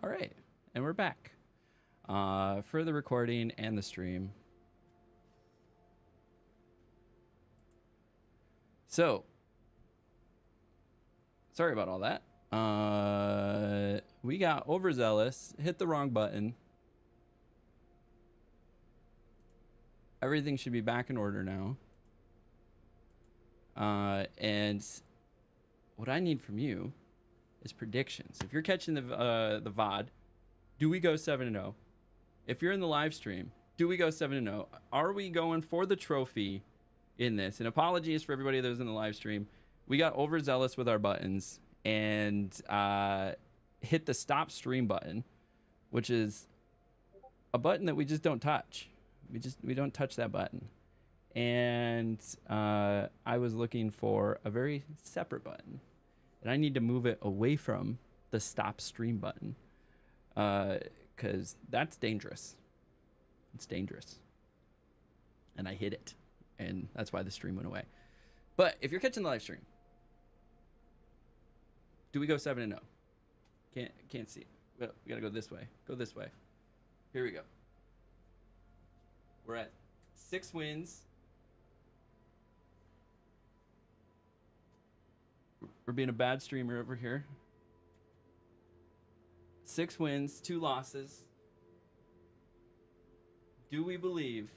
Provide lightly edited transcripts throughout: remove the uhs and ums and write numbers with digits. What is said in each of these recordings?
All right, and we're back for the recording and the stream. So, sorry about all that. We got overzealous, hit the wrong button. Everything should be back in order now. And what I need from you is predictions. If you're catching the VOD, do we go 7-0? If you're in the live stream, do we go 7-0? Are we going for the trophy in this? And apologies for everybody that was in the live stream. We got overzealous with our buttons and hit the stop stream button, which is a button that we just don't touch. We don't touch that button. And I was looking for a very separate button, and I need to move it away from the stop stream button because that's dangerous. It's dangerous. And I hit it, and that's why the stream went away. But if you're catching the live stream, do we go 7-0? Can't see. Well, we gotta go this way. Go this way. Here we go. We're at 6 wins. We're being a bad streamer over here. 6 wins, 2 losses. Do we believe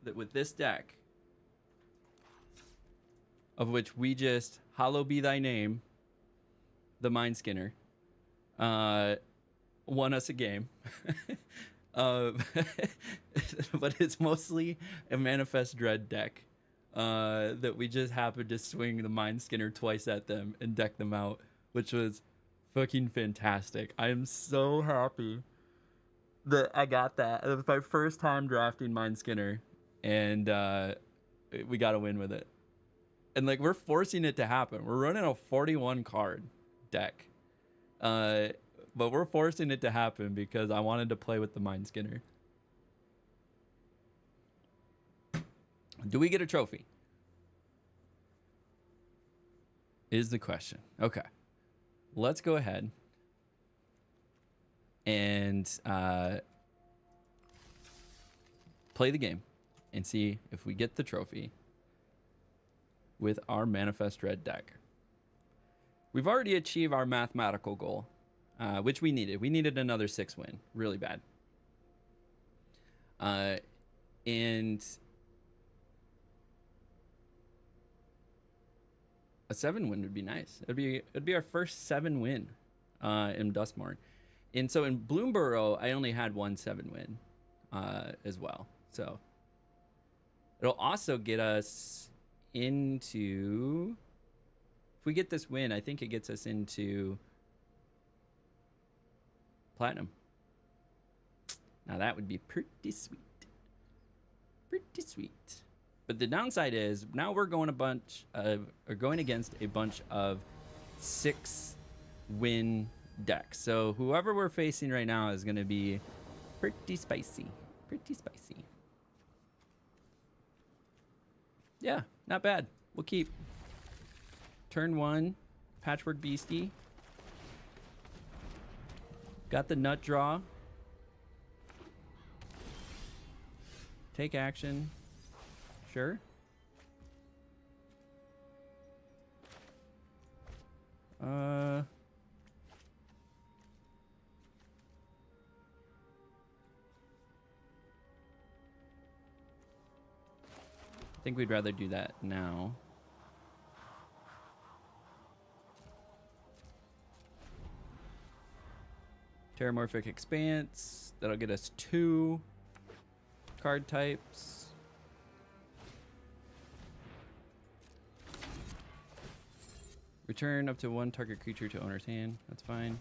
that with this deck, of which we just, hallowed be thy name, the Mind Skinner, won us a game. But it's mostly a Manifest Dread deck. That we just happened to swing the Mind Skinner twice at them and deck them out, which was fucking fantastic. I am so happy that I got that. It was my first time drafting Mind Skinner, and we got a win with it. And like, we're forcing it to happen. We're running a 41 card deck, but we're forcing it to happen because I wanted to play with the Mind Skinner. Do we get a trophy? Is the question. Okay. Let's go ahead and play the game and see if we get the trophy with our Manifest Dread deck. We've already achieved our mathematical goal, which we needed. We needed another 6 win. Really bad. And a 7 win would be nice. It'd be our first 7 win in Dustmorn. And so in Bloomborough, I only had 1 7 win as well. So it'll also get us into, if we get this win, I think it gets us into Platinum. Now that would be pretty sweet. Pretty sweet. But the downside is now we're going going against a bunch of 6 win decks. So whoever we're facing right now is going to be pretty spicy. Pretty spicy. Yeah, not bad. We'll keep. Turn 1, Patchwork Beastie. Got the nut draw. Take action. Sure. I think we'd rather do that now. Terramorphic Expanse. That'll get us 2 card types. Return up to 1 target creature to owner's hand. That's fine.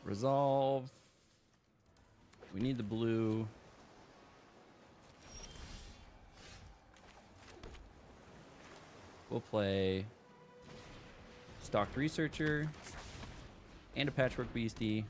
Resolve. We need the blue. We'll play Stalked Researcher and a Patchwork Beastie.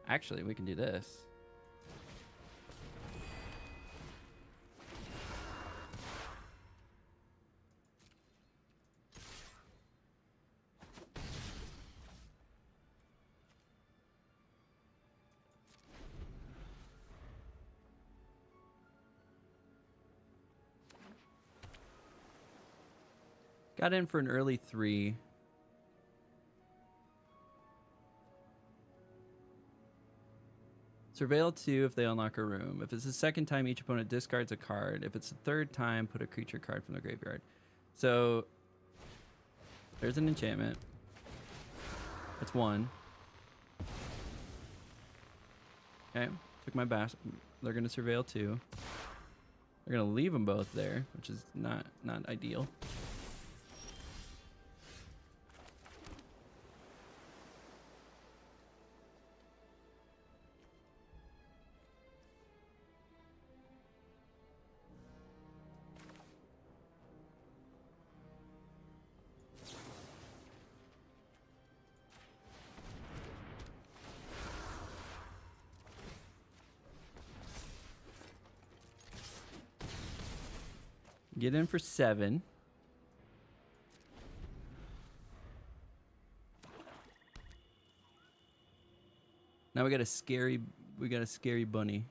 Actually, we can do this. Got in for an early 3. Surveil 2 if they unlock a room. If it's the second time, each opponent discards a card. If it's the third time, put a creature card from the graveyard. So there's an enchantment. That's 1. Okay, took my bash. They're gonna surveil 2. They're gonna leave them both there, which is not ideal. Get in for 7. Now we got a scary bunny.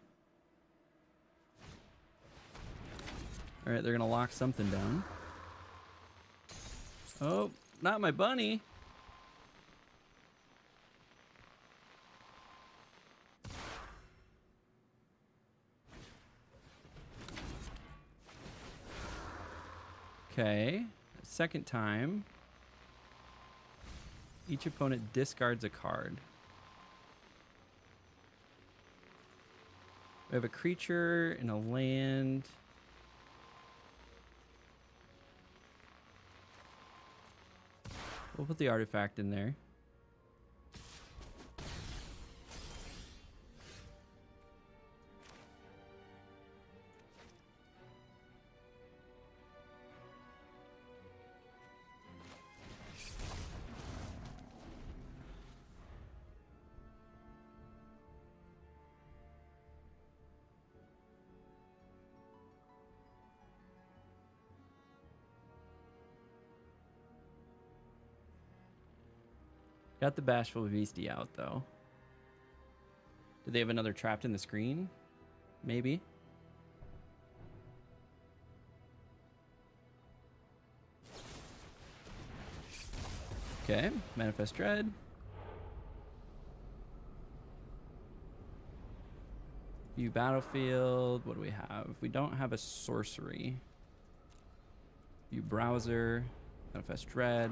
All right, they're gonna lock something down. Oh, not my bunny. Okay, second time. Each opponent discards a card. We have a creature and a land. We'll put the artifact in there. Got the Bashful Beastie out, though. Do they have another trapped in the screen? Maybe. Okay, Manifest Dread. View Battlefield. What do we have? We don't have a sorcery. View Browser. Manifest Dread.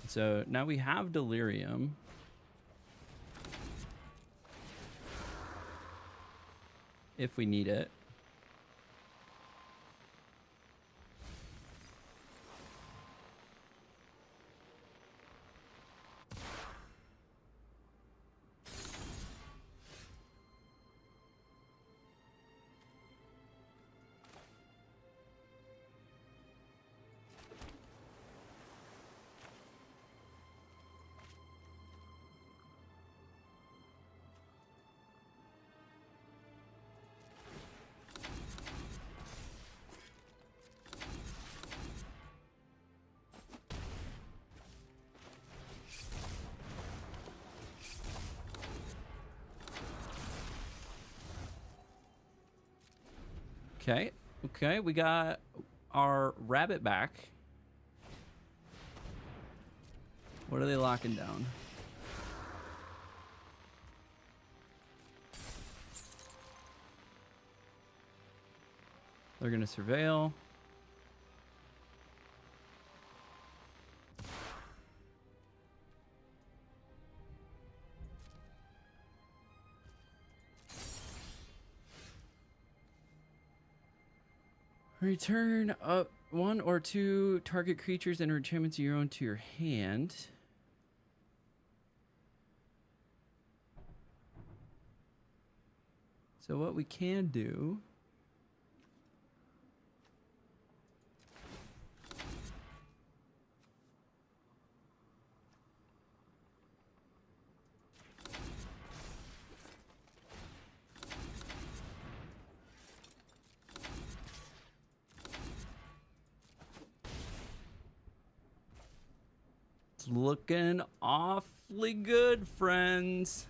So now we have Delirium. If we need it. Okay, okay, we got our rabbit back. What are they locking down? They're gonna surveil. Return up 1 or 2 target creatures and enchantments of your own to your hand. So what we can do It's looking awfully good, friends.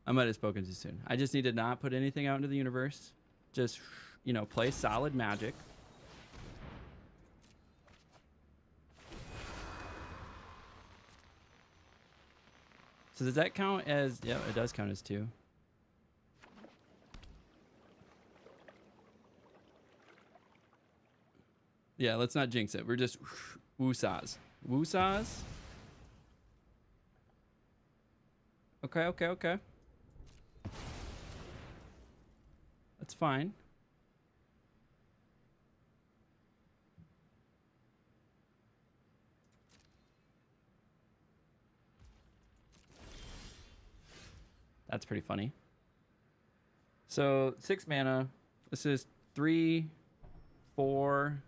I might have spoken too soon. I just need to not put anything out into the universe. Just, you know, play solid Magic. So does that count as... Yeah, it does count as 2. Yeah, let's not jinx it. We're just woosahs. Woosahs? Okay, okay, okay. That's fine. That's pretty funny. So 6 mana. This is 3, 4.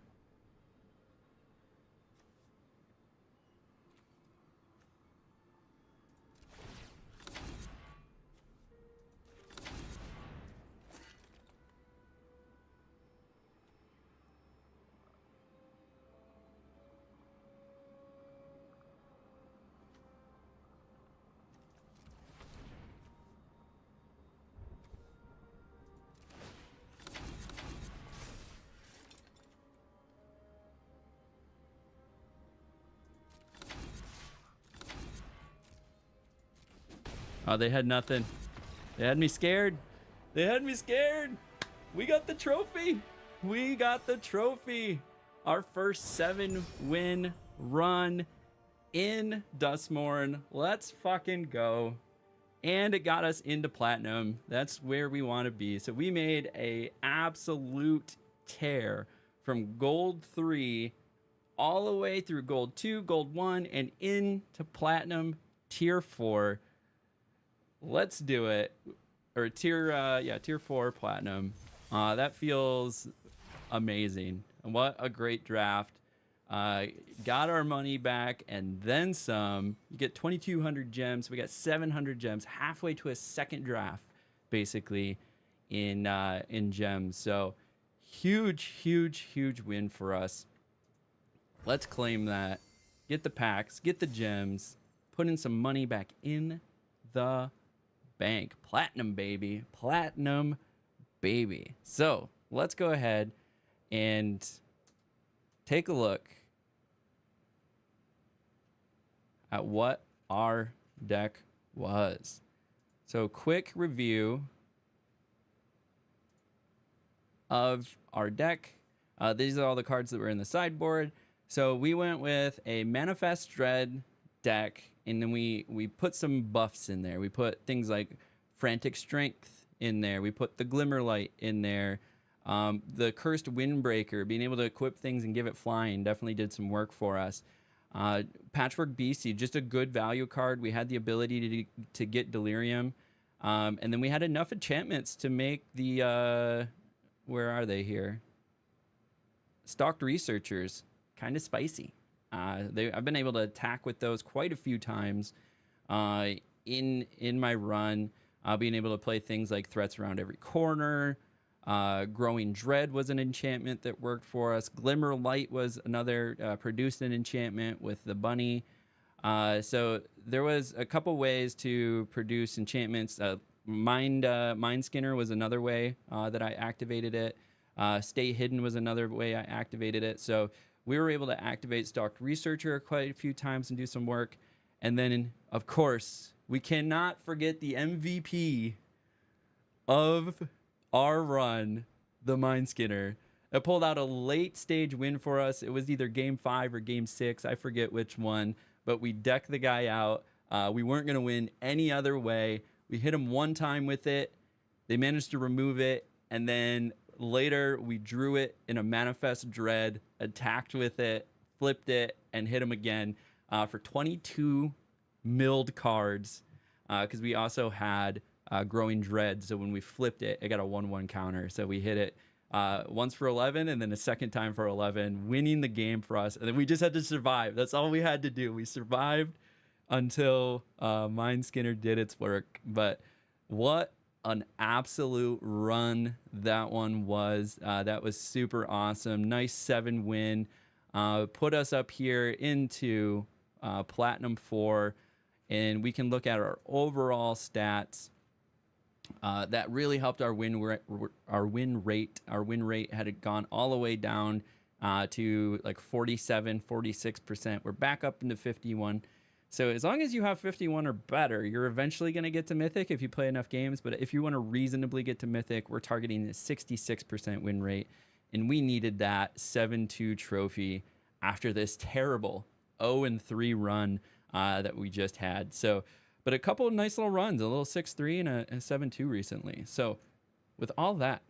Oh, they had nothing. They had me scared. They had me scared. We got the trophy. We got the trophy. Our first 7-win run in Dustmourne. Let's fucking go. And it got us into platinum. That's where we want to be. So we made a absolute tear from gold 3 all the way through gold 2, gold 1, and into platinum tier 4. Let's do it. Or tier 4 platinum. That feels amazing. And what a great draft. Got our money back and then some. You get 2,200 gems. We got 700 gems, halfway to a second draft, basically, in gems. So huge, huge, huge win for us. Let's claim that. Get the packs, get the gems, put in some money back in the bank. Platinum, baby. Platinum, baby. So let's go ahead and take a look at what our deck was. So quick review of our deck. These are all the cards that were in the sideboard. So we went with a Manifest Dread deck, and then we put some buffs in there. We put things like Frantic Strength in there. We put the Glimmerlight in there. The Cursed Windbreaker, being able to equip things and give it flying, definitely did some work for us. Patchwork Beastie, just a good value card. We had the ability to get Delirium. And then we had enough enchantments to make the... where are they here? Stalked Researchers. Kind of spicy. I've been able to attack with those quite a few times in my run. Being able to play things like Threats Around Every Corner. Growing Dread was an enchantment that worked for us. Glimmer Light was another, produced an enchantment with the bunny. So there was a couple ways to produce enchantments. Mind Skinner was another way that I activated it. Stay Hidden was another way I activated it. So we were able to activate Stalked Researcher quite a few times and do some work. And then, of course, we cannot forget the MVP of our run, the Mind Skinner. It pulled out a late stage win for us. It was either game 5 or game 6. I forget which one, but we decked the guy out. We weren't going to win any other way. We hit him one time with it. They managed to remove it. And then later we drew it in a Manifest Dread, attacked with it, flipped it, and hit him again for 22 milled cards. Because we also had Growing Dread, so when we flipped it, it got a 1/1 counter. So we hit it once for 11 and then a second time for 11, winning the game for us. And then we just had to survive. That's all we had to do. We survived. until Mind Skinner did its work. But what an absolute run that one was. That was super awesome. Nice 7 win. Put us up here into Platinum 4. And we can look at our overall stats. That really helped our win rate. Our win rate had gone all the way down to like 47, 46%. We're back up into 51. So as long as you have 51 or better, you're eventually going to get to Mythic if you play enough games. But if you want to reasonably get to Mythic, we're targeting the 66% win rate. And we needed that 7-2 trophy after this terrible 0-3 run that we just had. So, but a couple of nice little runs, a little 6-3 and a 7-2 recently. So with all that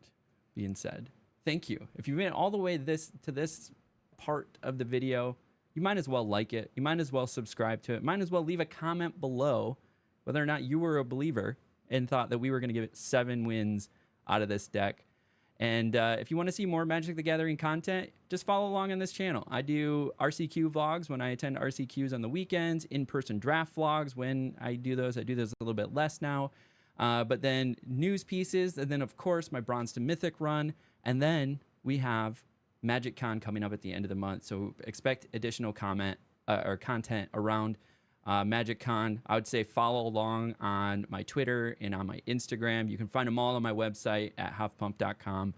being said, thank you. If you made it all the way to this part of the video, you might as well like it. You might as well subscribe to it. Might as well leave a comment below whether or not you were a believer and thought that we were going to give it 7 wins out of this deck. And if you want to see more Magic the Gathering content, just follow along on this channel. I do RCQ vlogs when I attend RCQs on the weekends, in-person draft vlogs when I do those. I do those a little bit less now. But then news pieces, and then, of course, my Bronze to Mythic run. And then we have Magic Con coming up at the end of the month, so expect additional content around Magic Con. I would say follow along on my Twitter and on my Instagram. You can find them all on my website at huffpump.com,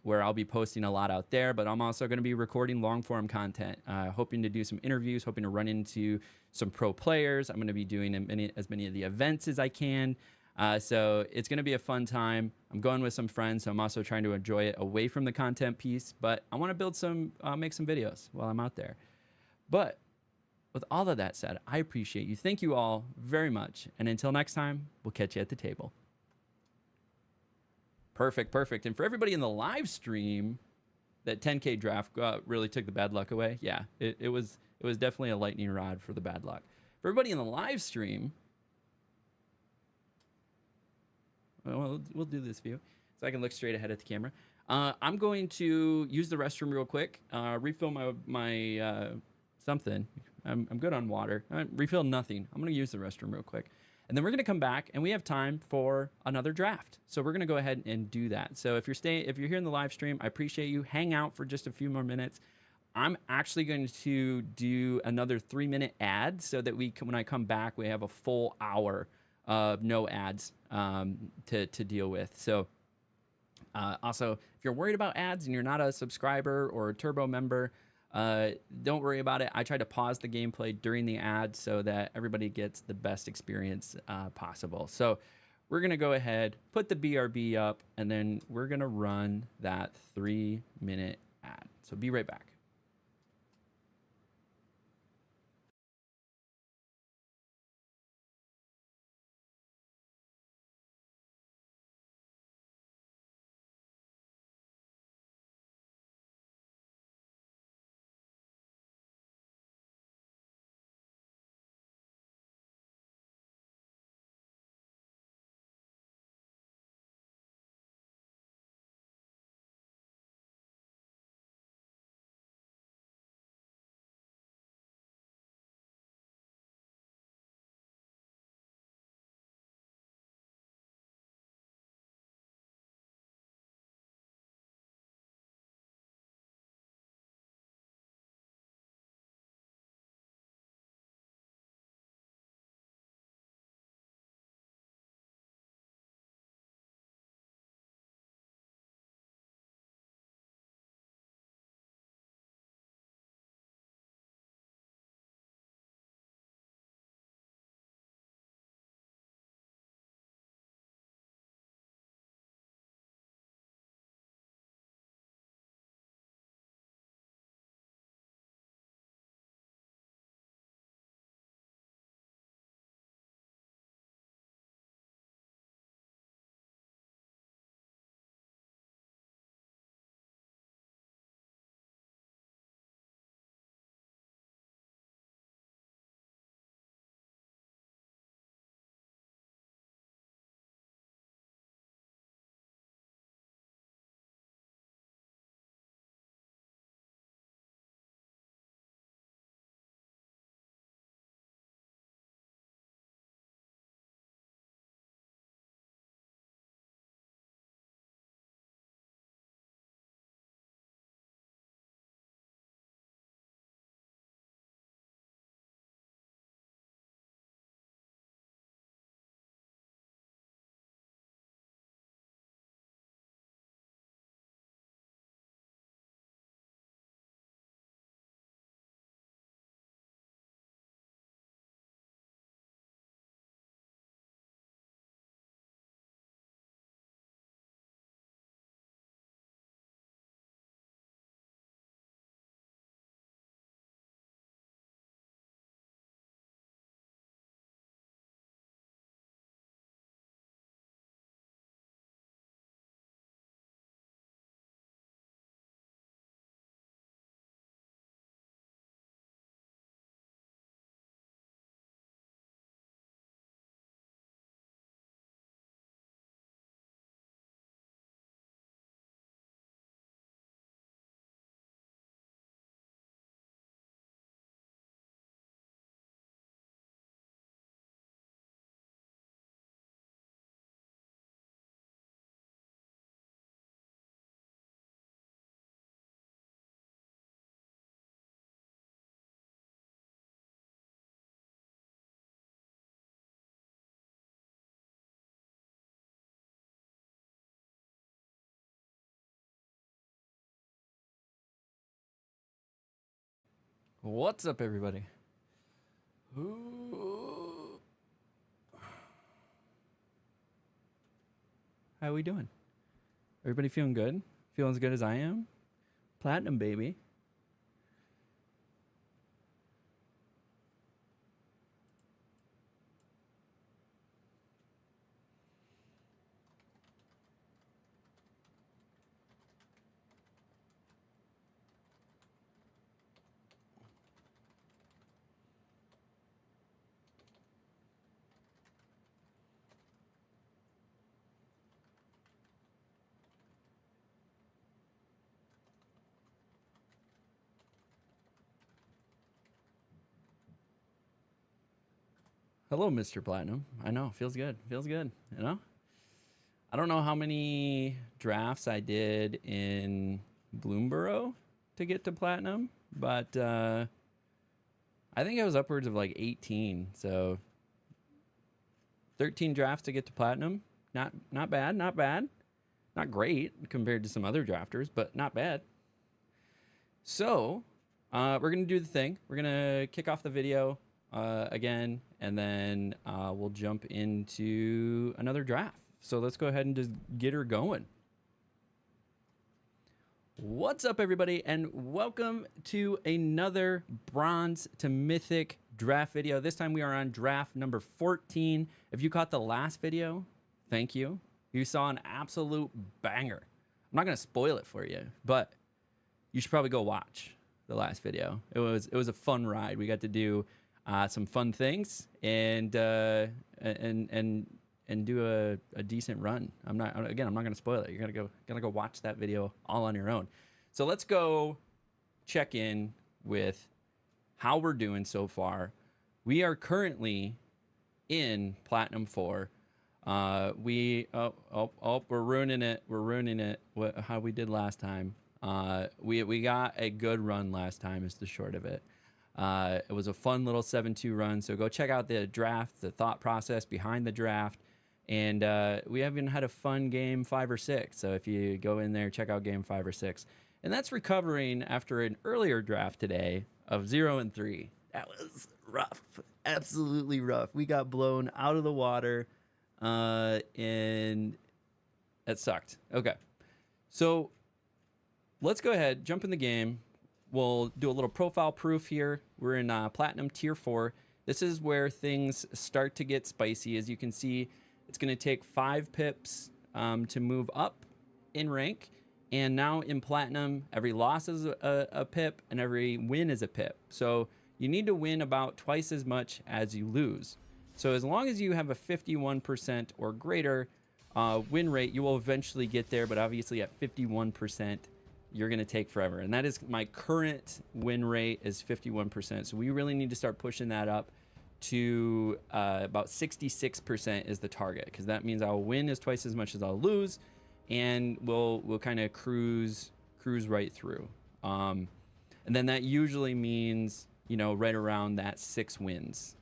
where I'll be posting a lot out there, but I'm also going to be recording long-form content, hoping to do some interviews, hoping to run into some pro players. I'm going to be doing as many of the events as I can. So it's going to be a fun time. I'm going with some friends, so I'm also trying to enjoy it away from the content piece, but I want to build make some videos while I'm out there. But with all of that said, I appreciate you. Thank you all very much. And until next time, we'll catch you at the table. Perfect, perfect. And for everybody in the live stream, that 10K draft really took the bad luck away. Yeah, it was definitely a lightning rod for the bad luck. For everybody in the live stream, well, we'll do this view so I can look straight ahead at the camera. I'm going to use the restroom real quick, refill my something. I'm good on water. Refill nothing. I'm going to use the restroom real quick. And then we're going to come back, and we have time for another draft. So we're going to go ahead and do that. So if you're here in the live stream, I appreciate you. Hang out for just a few more minutes. I'm actually going to do another 3-minute ad so that when I come back, we have a full hour of no ads to deal with. So also, if you're worried about ads and you're not a subscriber or a Turbo member, don't worry about it. I try to pause the gameplay during the ad so that everybody gets the best experience possible. So we're going to go ahead, put the BRB up, and then we're going to run that 3-minute ad. So be right back. What's up, everybody? Ooh. How we doing? Everybody feeling good? Feeling as good as I am? Platinum, baby. Hello, Mr. Platinum. I know, feels good. Feels good, you know? I don't know how many drafts I did in Bloomborough to get to Platinum, but I think I was upwards of like 18. So 13 drafts to get to Platinum. Not bad, not bad. Not great compared to some other drafters, but not bad. So we're going to do the thing. We're going to kick off the video again, and then we'll jump into another draft. So let's go ahead and just get her going. What's up, everybody, and welcome to another Bronze to Mythic draft video. This time we are on draft number 14. If you caught the last video, thank you. You saw an absolute banger. I'm not going to spoil it for you, but you should probably go watch the last video. It was a fun ride. We got to do some fun things and do a decent run. I'm not going to spoil it. You're gonna go watch that video all on your own. So let's go check in with how we're doing so far. We are currently in Platinum 4. We're ruining it. We're ruining it. How we did last time. We got a good run last time is the short of it. It was a fun little 7-2 run. So go check out the draft, the thought process behind the draft. And we even had a fun game 5 or 6. So if you go in there, check out game 5 or 6. And that's recovering after an earlier draft today of 0-3. That was rough. Absolutely rough. We got blown out of the water. And that sucked. Okay. So let's go ahead, jump in the game. We'll do a little profile proof here. We're in Platinum Tier 4. This is where things start to get spicy. As you can see, it's going to take 5 pips to move up in rank. And now in Platinum, every loss is a pip and every win is a pip. So you need to win about twice as much as you lose. So as long as you have a 51% or greater win rate, you will eventually get there. But obviously at 51%, you're going to take forever. And that is my current win rate is 51%. So we really need to start pushing that up to about 66% is the target, because that means I'll win as twice as much as I'll lose, and we'll kind of cruise right through. And then that usually means, you know, right around that 6 wins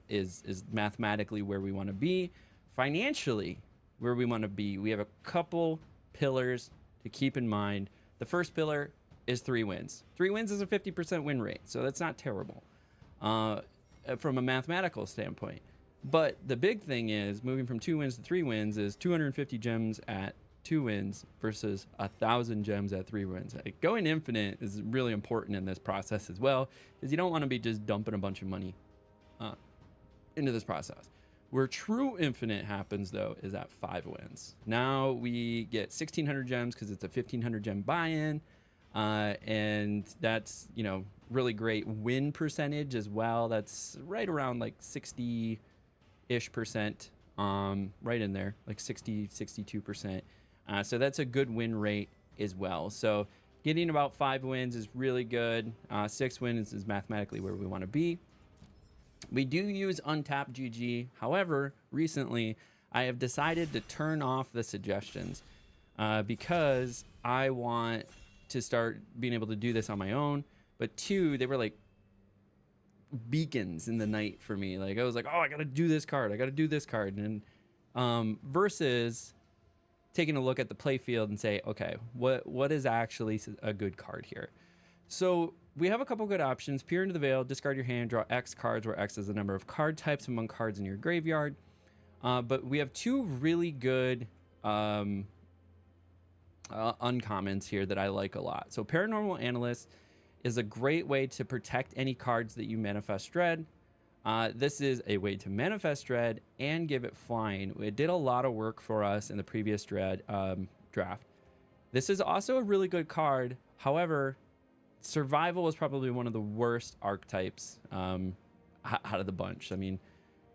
is mathematically where we want to be. Financially, where we want to be, we have a couple pillars to keep in mind. The first pillar is 3 wins. 3 wins is a 50% win rate, so that's not terrible from a mathematical standpoint. But the big thing is moving from 2 wins to 3 wins is 250 gems at 2 wins versus 1,000 gems at 3 wins. Like, going infinite is really important in this process as well, because you don't want to be just dumping a bunch of money into this process. Where true infinite happens, though, is at 5 wins. Now we get 1,600 gems because it's a 1,500 gem buy-in, and that's, you know, really great win percentage as well. That's right around like 60-ish%, right in there, like 60, 62%. So that's a good win rate as well. So getting about 5 wins is really good. 6 wins is mathematically where we want to be. We do use untapped GG. However, recently I have decided to turn off the suggestions because I want to start being able to do this on my own. But 2, they were like beacons in the night for me. Like, I was like, oh, I got to do this card. I got to do this card. And versus taking a look at the play field and say, okay, what is actually a good card here? So we have a couple good options. Peer into the Veil, discard your hand, draw X cards, where X is the number of card types among cards in your graveyard. But we have two really good uncommons here that I like a lot. So Paranormal Analyst is a great way to protect any cards that you manifest dread. This is a way to manifest dread and give it flying. It did a lot of work for us in the previous dread draft. This is also a really good card. However, Survival was probably one of the worst archetypes out of the bunch. I mean,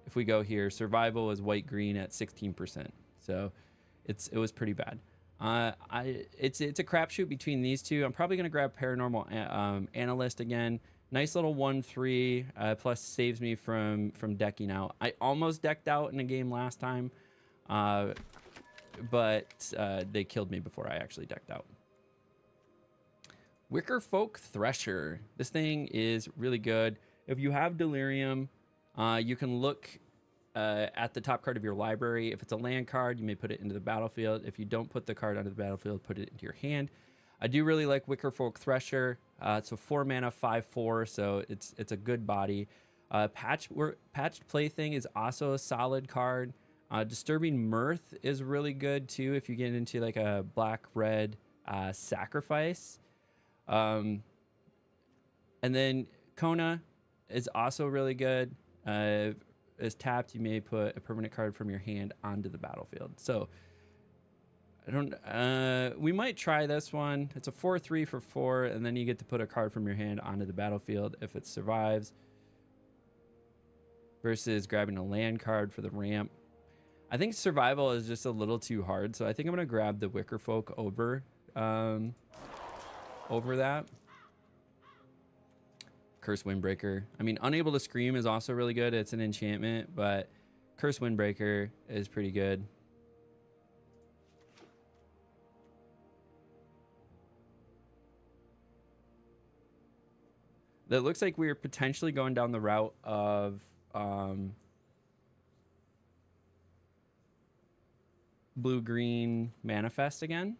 if we go here, Survival is white-green at 16%. So it was pretty bad. It's a crapshoot between these two. I'm probably going to grab Paranormal Analyst again. Nice little 1/3, plus saves me from decking out. I almost decked out in a game last time, but they killed me before I actually decked out. Wicker Folk Thresher. This thing is really good. If you have Delirium, you can look at the top card of your library. If it's a land card, you may put it into the battlefield. If you don't put the card onto the battlefield, put it into your hand. I do really like Wicker Folk Thresher. It's a 4 mana 5/4, so it's a good body. Patched Plaything is also a solid card. Disturbing Mirth is really good too if you get into like a black-red sacrifice. And then Kona is also really good. As tapped, you may put a permanent card from your hand onto the battlefield. So I don't. We might try this one. It's a 4/3 for 4, and then you get to put a card from your hand onto the battlefield if it survives. Versus grabbing a land card for the ramp. I think Survival is just a little too hard, so I think I'm gonna grab the Wicker Folk over that. Curse Windbreaker. I mean, Unable to Scream is also really good. It's an enchantment, but Curse Windbreaker is pretty good. That looks like we're potentially going down the route of blue-green Manifest again.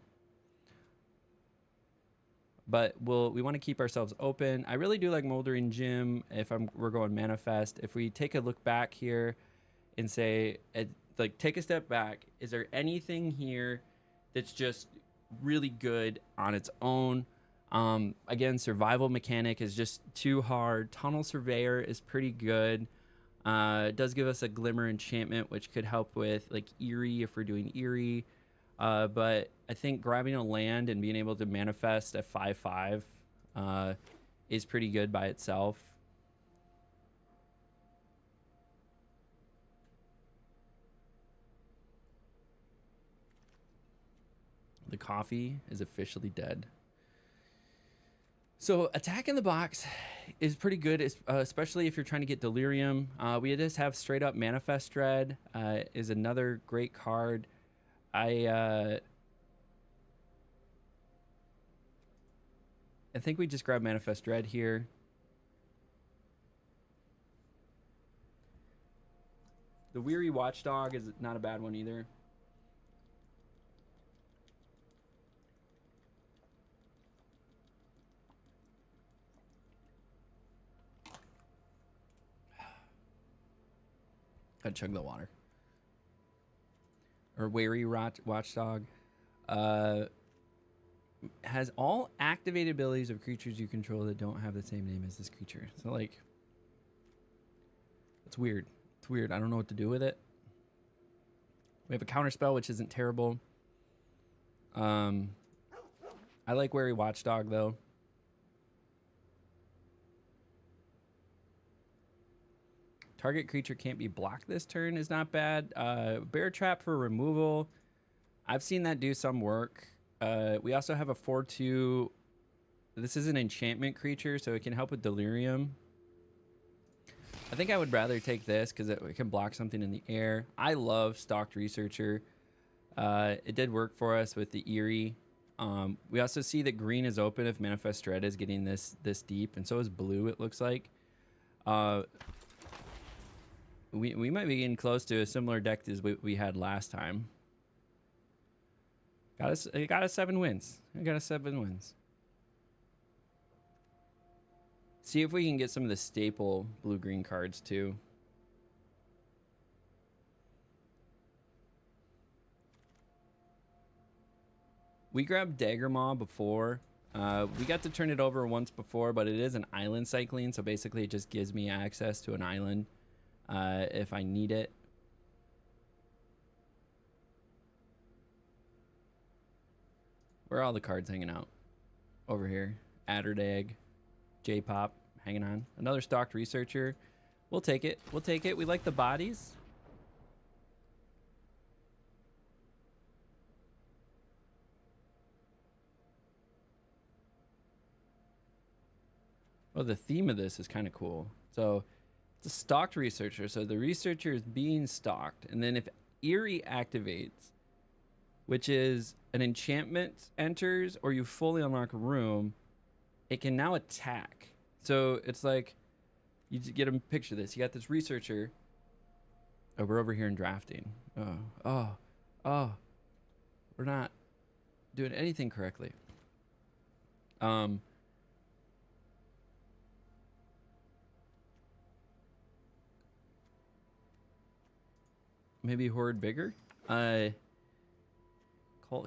But we want to keep ourselves open. I really do like Moldering Gym if we're going Manifest. If we take a look back here and say, like, take a step back, is there anything here that's just really good on its own? Again, Survival Mechanic is just too hard. Tunnel Surveyor is pretty good. It does give us a Glimmer Enchantment, which could help with like Eerie if we're doing Eerie. But I think grabbing a land and being able to manifest a 5/5 is pretty good by itself. The coffee is officially dead. So Attack in the Box is pretty good, especially if you're trying to get Delirium. We just have straight up Manifest Dread is another great card. I think we just grab Manifest Dread here. The Weary Watchdog is not a bad one either. Gotta chug the water. Or Weary Watchdog. Has all activated abilities of creatures you control that don't have the same name as this creature. So, like, it's weird. It's weird. I don't know what to do with it. We have a counterspell, which isn't terrible. I like Weary Watchdog, though. Target creature can't be blocked this turn is not bad. Bear Trap for removal. I've seen that do some work. We also have a 4/2. This is an enchantment creature, so it can help with Delirium. I think I would rather take this because it can block something in the air. I love Stalked Researcher. It did work for us with the Eerie. We also see that green is open if Manifest Dread is getting this deep, and so is blue, it looks like. We might be getting close to a similar deck as we had last time. Got us 7 wins. I got us 7 wins. See if we can get some of the staple blue-green cards too. We grabbed Dagger Maw before. We got to turn it over once before, but it is an island cycling, so basically it just gives me access to an island if I need it. Where are all the cards hanging out? Over here. Adderdag, J-Pop, hanging on. Another stocked researcher. We'll take it. We'll take it. We like the bodies. Well, the theme of this is kind of cool. So it's a stocked researcher. So the researcher is being stalked. And then if Eerie activates, which is an enchantment enters or you fully unlock a room, it can now attack. So it's like, you get a picture of this. You got this researcher. Oh, we're over here in drafting. Oh. We're not doing anything correctly. Maybe Horde Vigor. Cult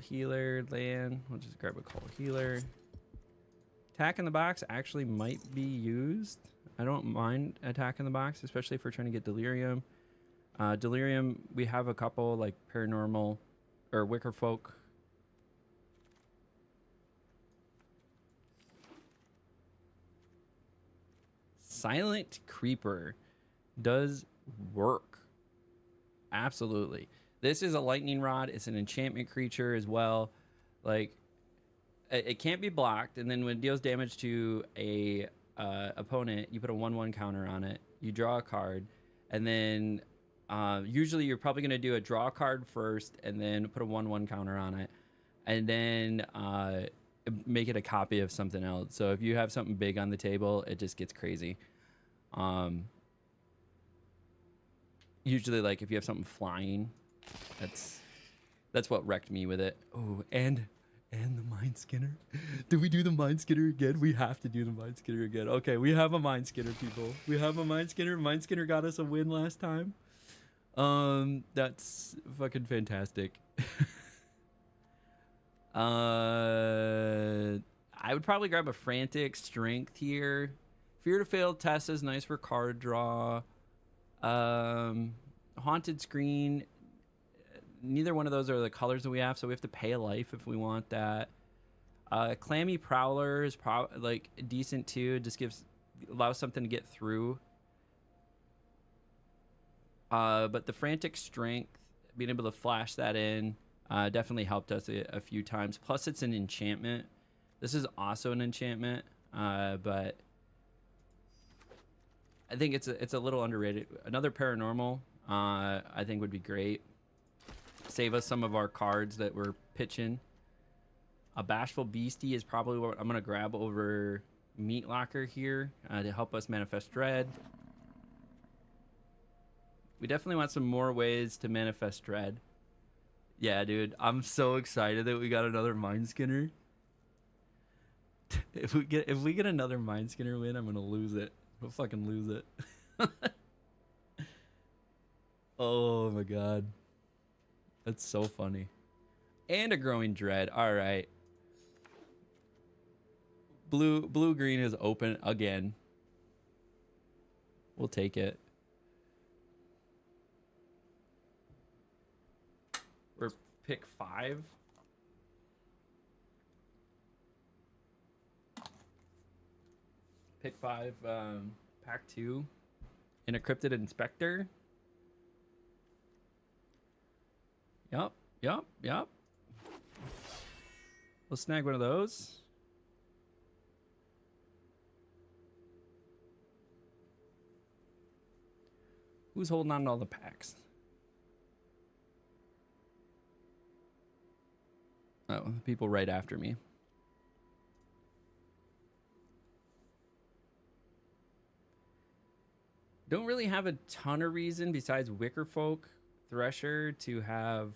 Healer, land. We'll just grab a Cult Healer. Attack in the box actually might be used. I don't mind attack in the box, especially if we're trying to get Delirium. Delirium, we have a couple like Paranormal or Wicker Folk. Silent Creeper does work. Absolutely. This is a lightning rod. It's an enchantment creature as well. Like, it can't be blocked, and then when it deals damage to a opponent, you put a 1/1 counter on it. You draw a card, and then usually you're probably going to do a draw card first, and then put a 1/1 counter on it, and then make it a copy of something else. So if you have something big on the table, it just gets crazy. Usually, like if you have something flying, that's what wrecked me with it. Oh, and the Mind Skinner. Do we do the Mind Skinner again? We have to do the Mind Skinner again. Okay, we have a Mind Skinner, people. We have a Mind Skinner. Mind Skinner got us a win last time. That's fucking fantastic. I would probably grab a Frantic Strength here. Fear to Fail Test is nice for card draw. Haunted Screen. Neither one of those are the colors that we have, so we have to pay a life if we want that. Clammy Prowler is like decent too. It just allows something to get through. But the Frantic Strength, being able to flash that in, definitely helped us a few times. Plus, it's an enchantment. This is also an enchantment, but I think it's a little underrated. Another Paranormal, I think would be great. Save us some of our cards that we're pitching. A Bashful Beastie is probably what I'm going to grab over Meat Locker here to help us manifest Dread. We definitely want some more ways to manifest Dread. Yeah, dude, I'm so excited that we got another Mind Skinner. If we get another Mind Skinner win, I'm going to lose it. We'll fucking lose it. Oh my god. That's so funny. And a Growing Dread. All right. Blue-green is open again. We'll take it. We're pick 5. Pick 5, pack 2. An Encrypted Inspector. Yup. We'll snag one of those. Who's holding on to all the packs? Oh, the people right after me. Don't really have a ton of reason besides Wicker Folk, Thresher to have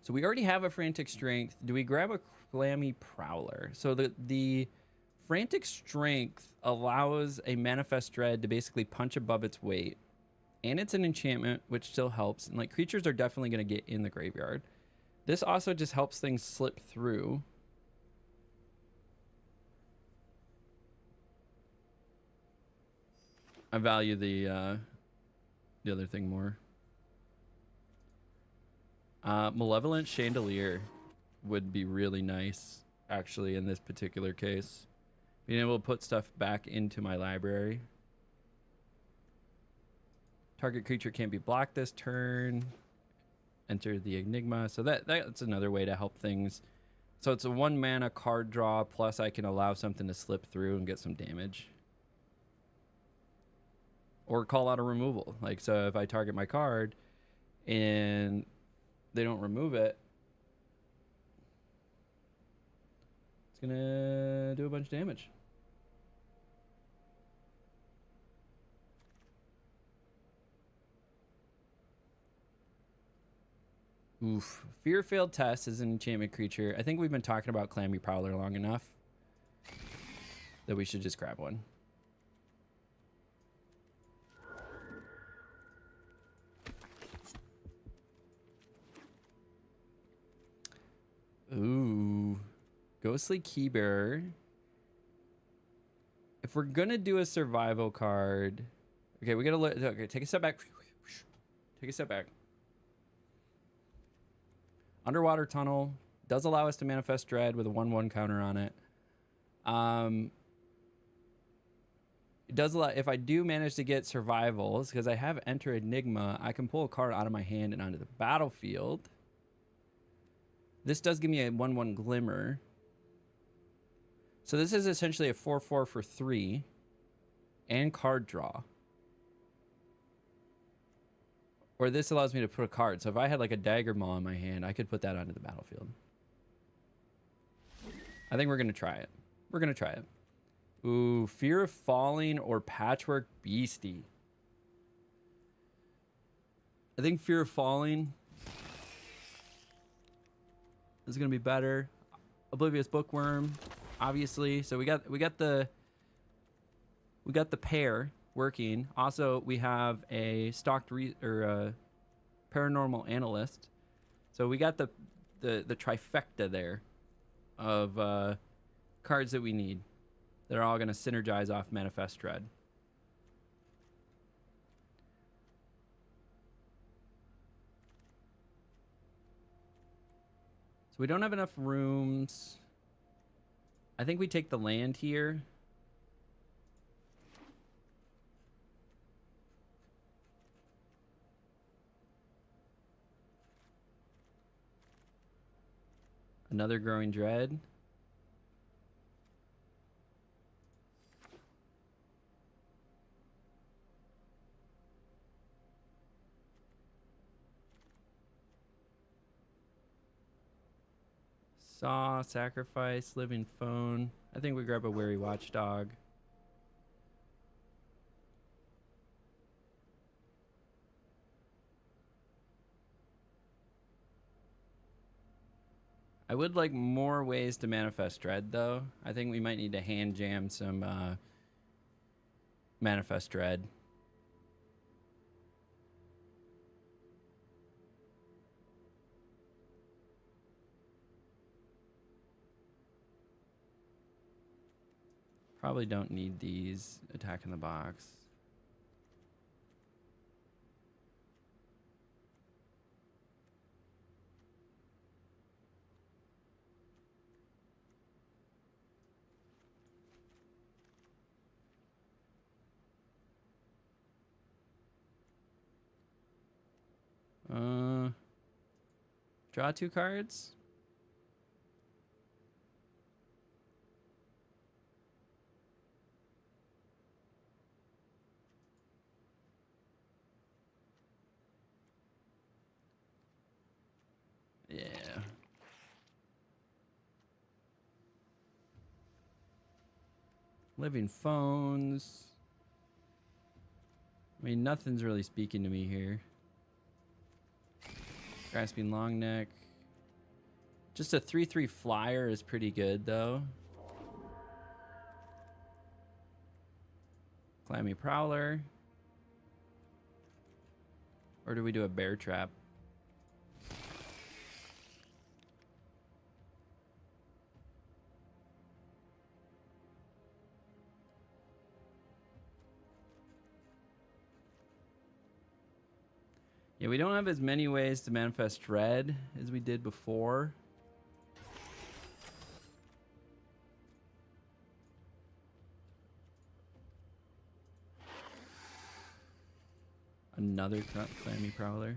So we already have a Frantic Strength. Do we grab a Clammy Prowler? So the Frantic Strength allows a Manifest Dread to basically punch above its weight. And it's an enchantment, which still helps. And like creatures are definitely going to get in the graveyard. This also just helps things slip through. I value the other thing more. Malevolent Chandelier would be really nice, actually, in this particular case. Being able to put stuff back into my library. Target creature can't be blocked this turn. Enter the Enigma. So that's another way to help things. So it's a 1 mana card draw, plus I can allow something to slip through and get some damage. Or call out a removal. Like, so if I target my card and they don't remove it, it's gonna do a bunch of damage. Oof. Fear Failed Test is an enchantment creature. I think we've been talking about Clammy Prowler long enough that we should just grab one. Ooh. Ghostly Keybearer. If we're gonna do a survival card... Okay, we gotta look... Okay, take a step back. Take a step back. Underwater Tunnel does allow us to manifest Dread with a 1/1 counter on it. It does allow, if I do manage to get survivals, because I have Enter Enigma, I can pull a card out of my hand and onto the battlefield. This does give me a 1/1 Glimmer. So this is essentially a 4/4 for 3 and card draw. Or this allows me to put a card. So if I had like a Dagger Maw in my hand, I could put that onto the battlefield. I think we're going to try it. We're going to try it. Ooh, Fear of Falling or Patchwork Beastie. I think Fear of Falling is going to be better. Oblivious Bookworm, obviously. So we got the pair working. Also, we have a Paranormal Analyst. So we got the trifecta there of cards that we need. They're all going to synergize off Manifest Dread. So we don't have enough rooms. I think we take the land here. Another Growing Dread. Saw, Sacrifice, Living Phone. I think we grab a Wary Watchdog. I would like more ways to manifest Dread, though. I think we might need to hand jam some Manifest Dread. Probably don't need these. Attack in the Box. Draw 2 cards. Yeah. Living Phones. I mean, nothing's really speaking to me here. Grasping Longneck. Just a 3/3 flyer is pretty good though. Clammy Prowler. Or do we do a bear trap? Yeah, we don't have as many ways to manifest dread as we did before. Another Clammy Prowler.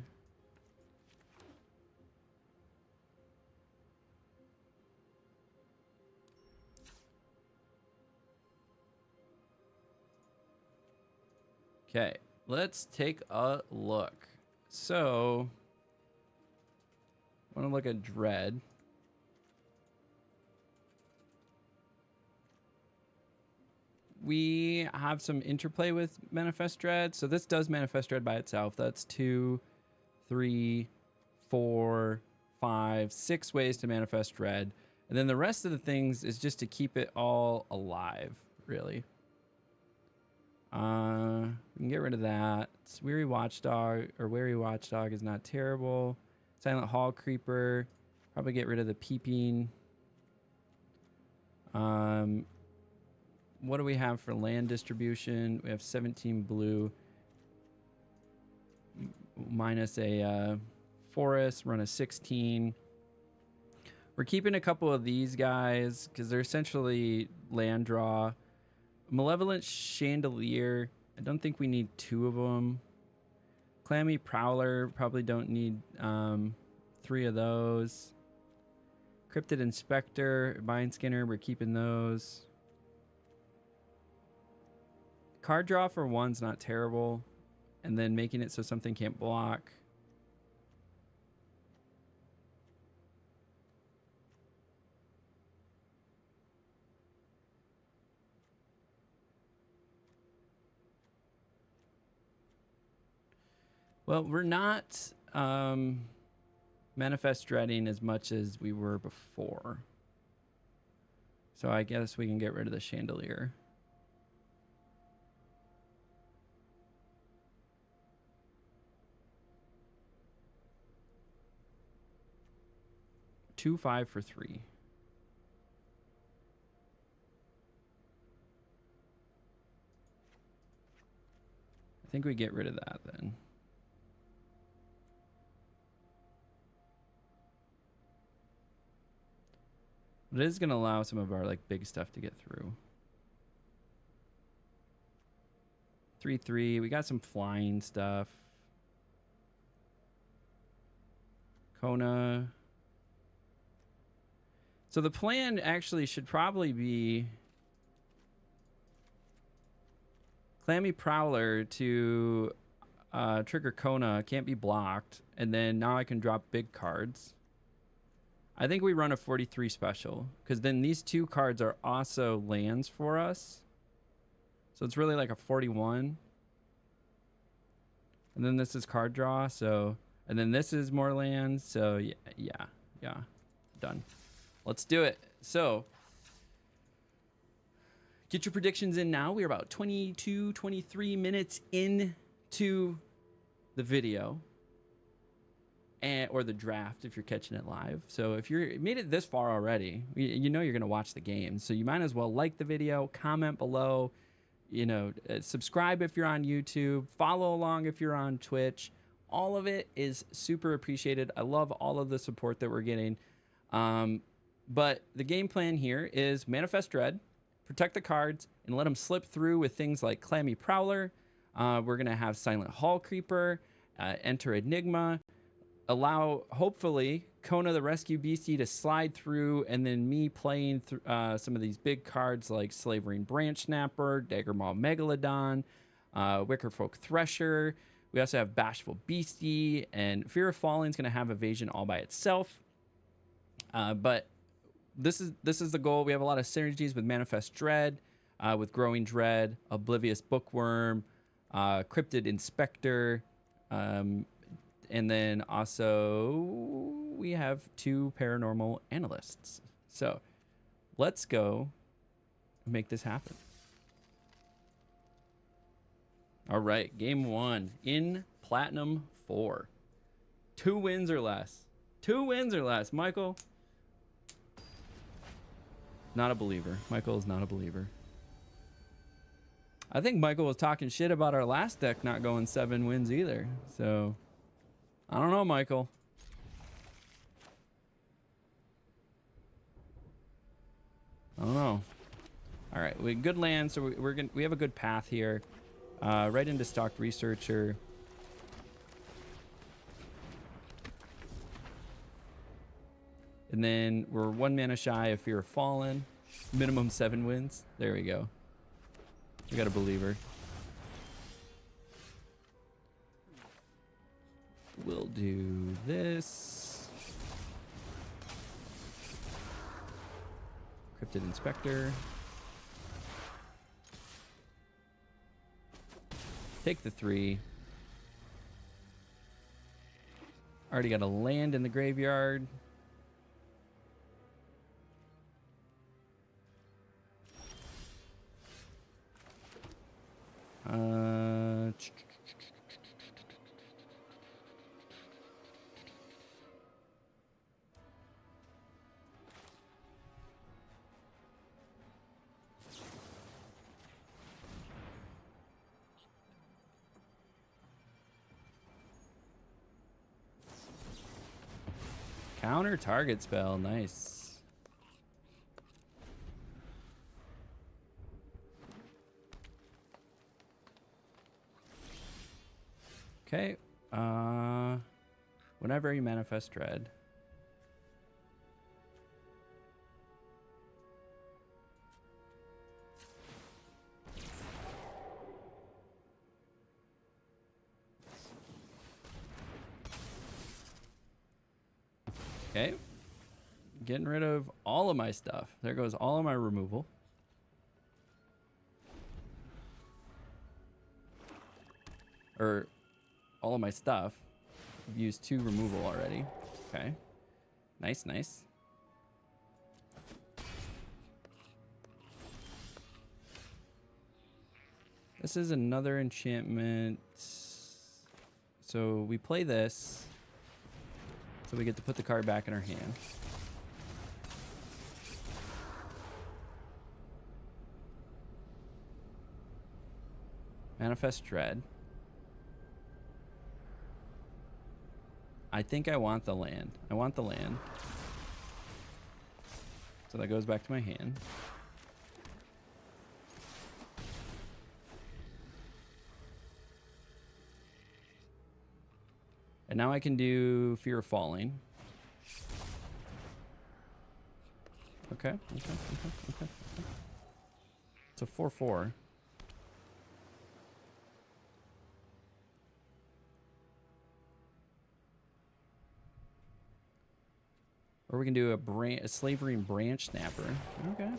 Okay, let's take a look. So, I want to look at Dread. We have some interplay with Manifest Dread. So this does Manifest Dread by itself. That's 2, 3, 4, 5, 6 ways to manifest Dread. And then the rest of the things is just to keep it all alive, really. We can get rid of that. Weary Watchdog is not terrible. Silent Hall Creeper. Probably get rid of the peeping. What do we have for land distribution? We have 17 blue. Minus a forest. Run a 16. We're keeping a couple of these guys because they're essentially land draw. Malevolent Chandelier. I don't think we need 2 of them. Clammy Prowler. Probably don't need 3 of those. Cryptid Inspector. Mind Skinner. We're keeping those. Card draw for 1's not terrible. And then making it so something can't block. Well, we're not manifest dreading as much as we were before. So I guess we can get rid of the chandelier. Two 5 for 3. I think we get rid of that then. It is going to allow some of our like big stuff to get through. 3/3. We got some flying stuff. Kona. So the plan actually should probably be Clammy Prowler to trigger Kona. Can't be blocked. And then now I can drop big cards. I think we run a 43 special because then these 2 cards are also lands for us. So it's really like a 41. And then this is card draw. So, and then this is more lands. So yeah. Done. Let's do it. So get your predictions in now. We're about 22, 23 minutes into the video. Or the draft if you're catching it live. So if you made it this far already, you know you're going to watch the game. So you might as well like the video, comment below, subscribe if you're on YouTube, follow along if you're on Twitch. All of it is super appreciated. I love all of the support that we're getting. But the game plan here is manifest dread, protect the cards, and let them slip through with things like Clammy Prowler. We're going to have Silent Hall Creeper, enter Enigma, allow, hopefully, Kona the Rescue Beastie to slide through, and then me playing some of these big cards like Slavering Branch Snapper, Daggermaw Megalodon, Wickerfolk Thresher. We also have Bashful Beastie, and Fear of Falling is going to have Evasion all by itself. But this is the goal. We have a lot of synergies with Manifest Dread, with Growing Dread, Oblivious Bookworm, Cryptid Inspector, and then also we have 2 paranormal analysts. So let's go make this happen. All right, game 1 in Platinum 4. 2 wins or less. 2 wins or less. Michael, not a believer. Michael is not a believer. I think Michael was talking shit about our last deck not going 7 wins either. So, I don't know, Michael. I don't know. All right, we good land, so we have a good path here. Right into Stocked Researcher. And then we're 1 mana shy of Fear of Fallen. Minimum 7 wins. There we go. We got a believer. We'll do this. Cryptid Inspector. Take the 3. Already got a land in the graveyard. Counter target spell, nice. Okay, whenever you manifest dread. Okay, getting rid of all of my stuff. There goes all of my removal. Or all of my stuff. I've used 2 removal already. Okay, nice, nice. This is another enchantment. So we play this. So we get to put the card back in our hand. Manifest Dread. I think I want the land. I want the land. So that goes back to my hand. And now I can do Fear of Falling. Okay. It's a 4/4. Or we can do a Slavery and Branch Snapper. Okay.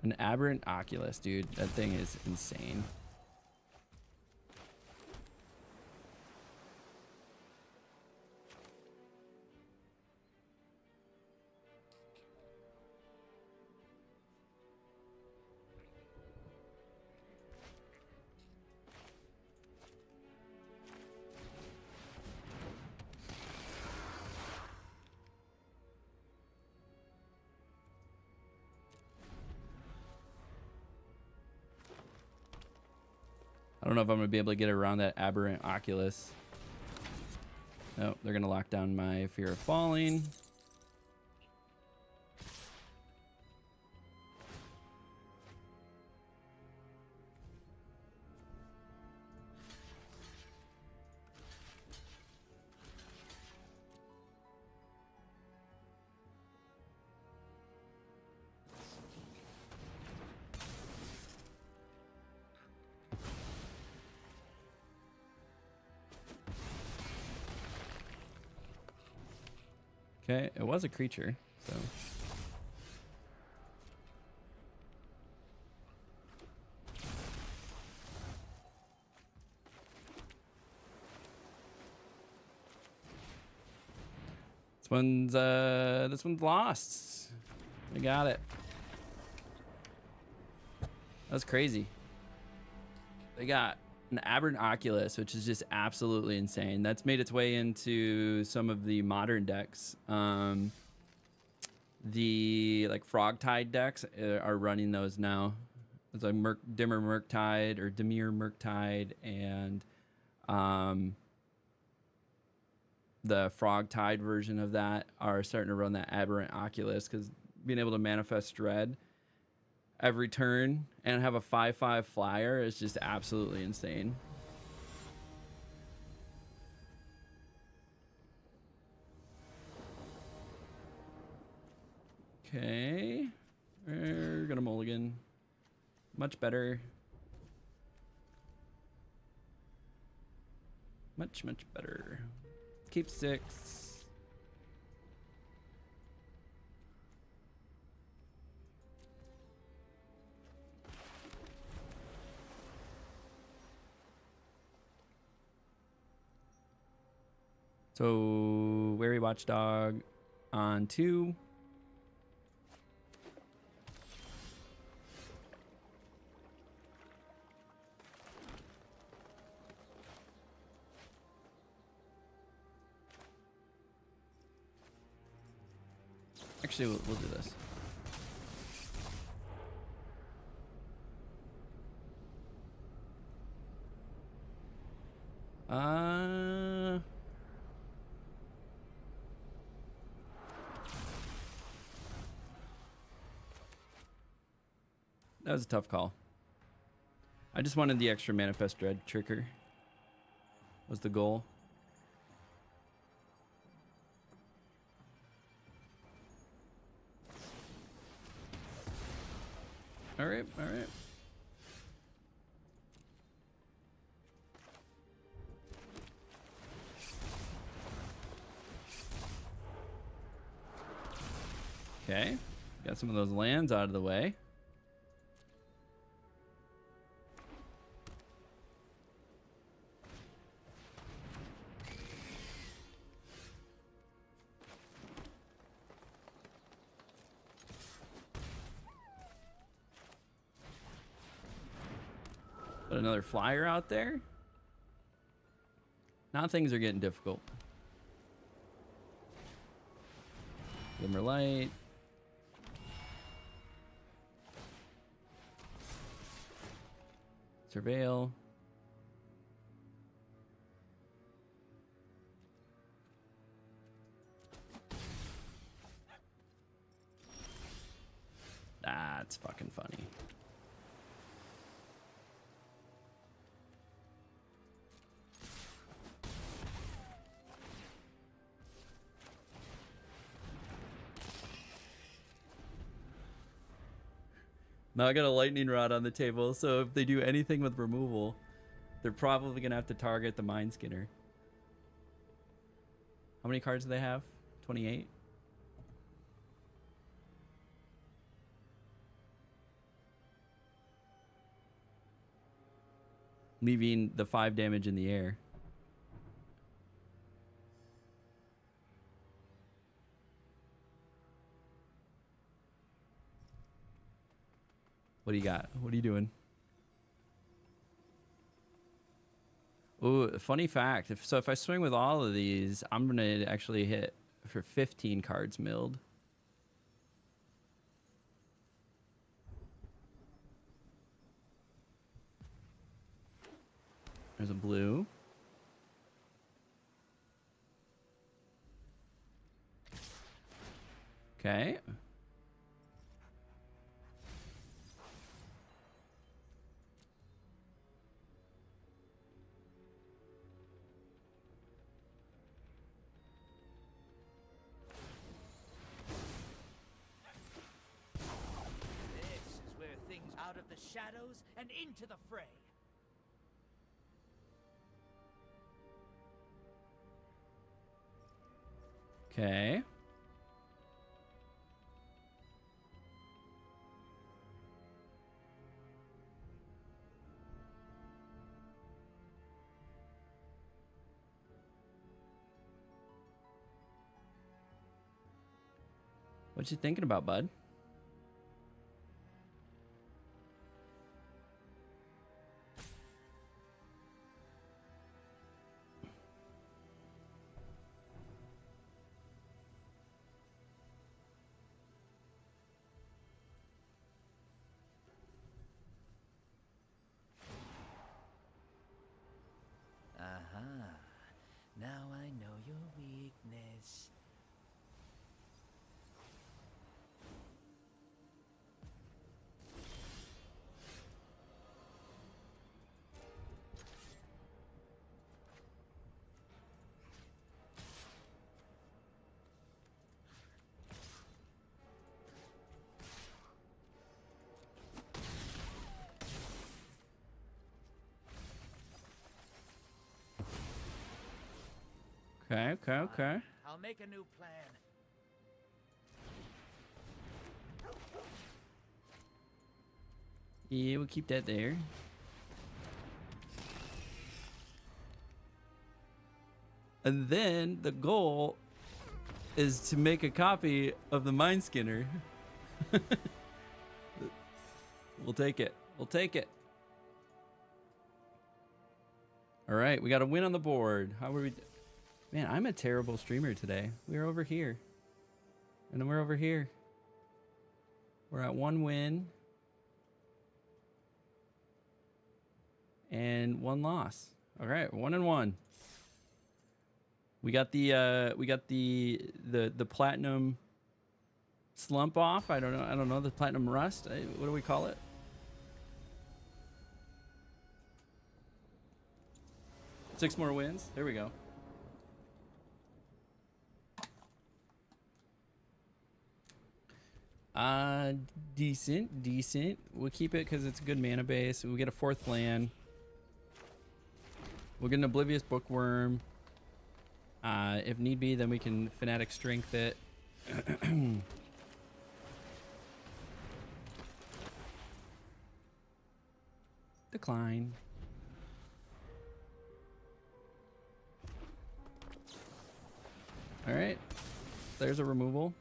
An Aberrant Oculus, dude. That thing is insane. I don't know if I'm going to be able to get around that Aberrant Oculus. No, they're going to lock down my Fear of Falling. Okay, it was a creature, so. This one's lost. I got it. That's crazy. They got an aberrant Oculus, which is just absolutely insane. That's made its way into some of the modern decks. The like Frogtide decks are running those now. It's like Dimmer Murktide or Dimir Murktide, and the Frogtide version of that are starting to run that aberrant Oculus, because being able to manifest Dread every turn and have a 5/5 flyer is just absolutely insane. Okay, we're gonna mulligan. Much better. Much better. Keep 6. So, Wary Watchdog on 2. Actually, we'll do this. That was a tough call. I just wanted the extra Manifest Dread trigger. Was the goal. All right. Okay, got some of those lands out of the way. Put another flyer out there. Now things are getting difficult. Glimmer Light. Surveil. That's fucking funny. Now I got a lightning rod on the table, so if they do anything with removal, they're probably gonna have to target the Mind Skinner. How many cards do they have? 28? Leaving the 5 damage in the air. What do you got? What are you doing? Ooh, funny fact. If I swing with all of these, I'm going to actually hit for 15 cards milled. There's a blue. Okay. Out of the shadows and into the fray. Okay. What you thinking about, bud? Now I know your weakness. Okay. I'll make a new plan. Yeah, we'll keep that there. And then the goal is to make a copy of the Mind Skinner. We'll take it. We'll take it. All right, we got a win on the board. How were we? Man, I'm a terrible streamer today. We're over here. And then we're over here. We're at 1 win. And 1 loss. All right, 1-1. We got the platinum slump off. I don't know the platinum rust. What do we call it? Six more wins. There we go. Decent. We'll keep it because it's a good mana base. We'll get a 4th land. We'll get an Oblivious Bookworm. If need be, then we can Fanatic Strength it. Decline. All right. There's a removal.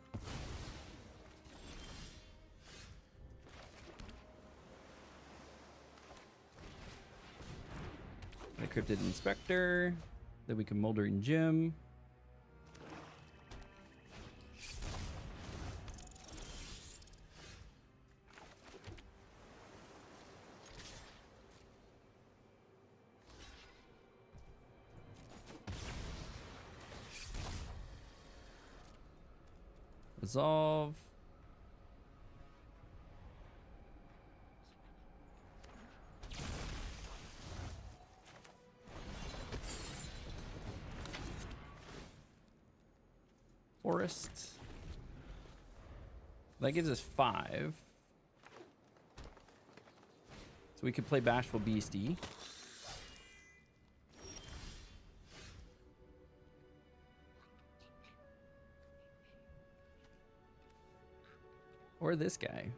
A Cryptid Inspector. Then we can Moldering Gem. Resolve. Forest. That gives us 5. So we could play Bashful Beastie. Or this guy.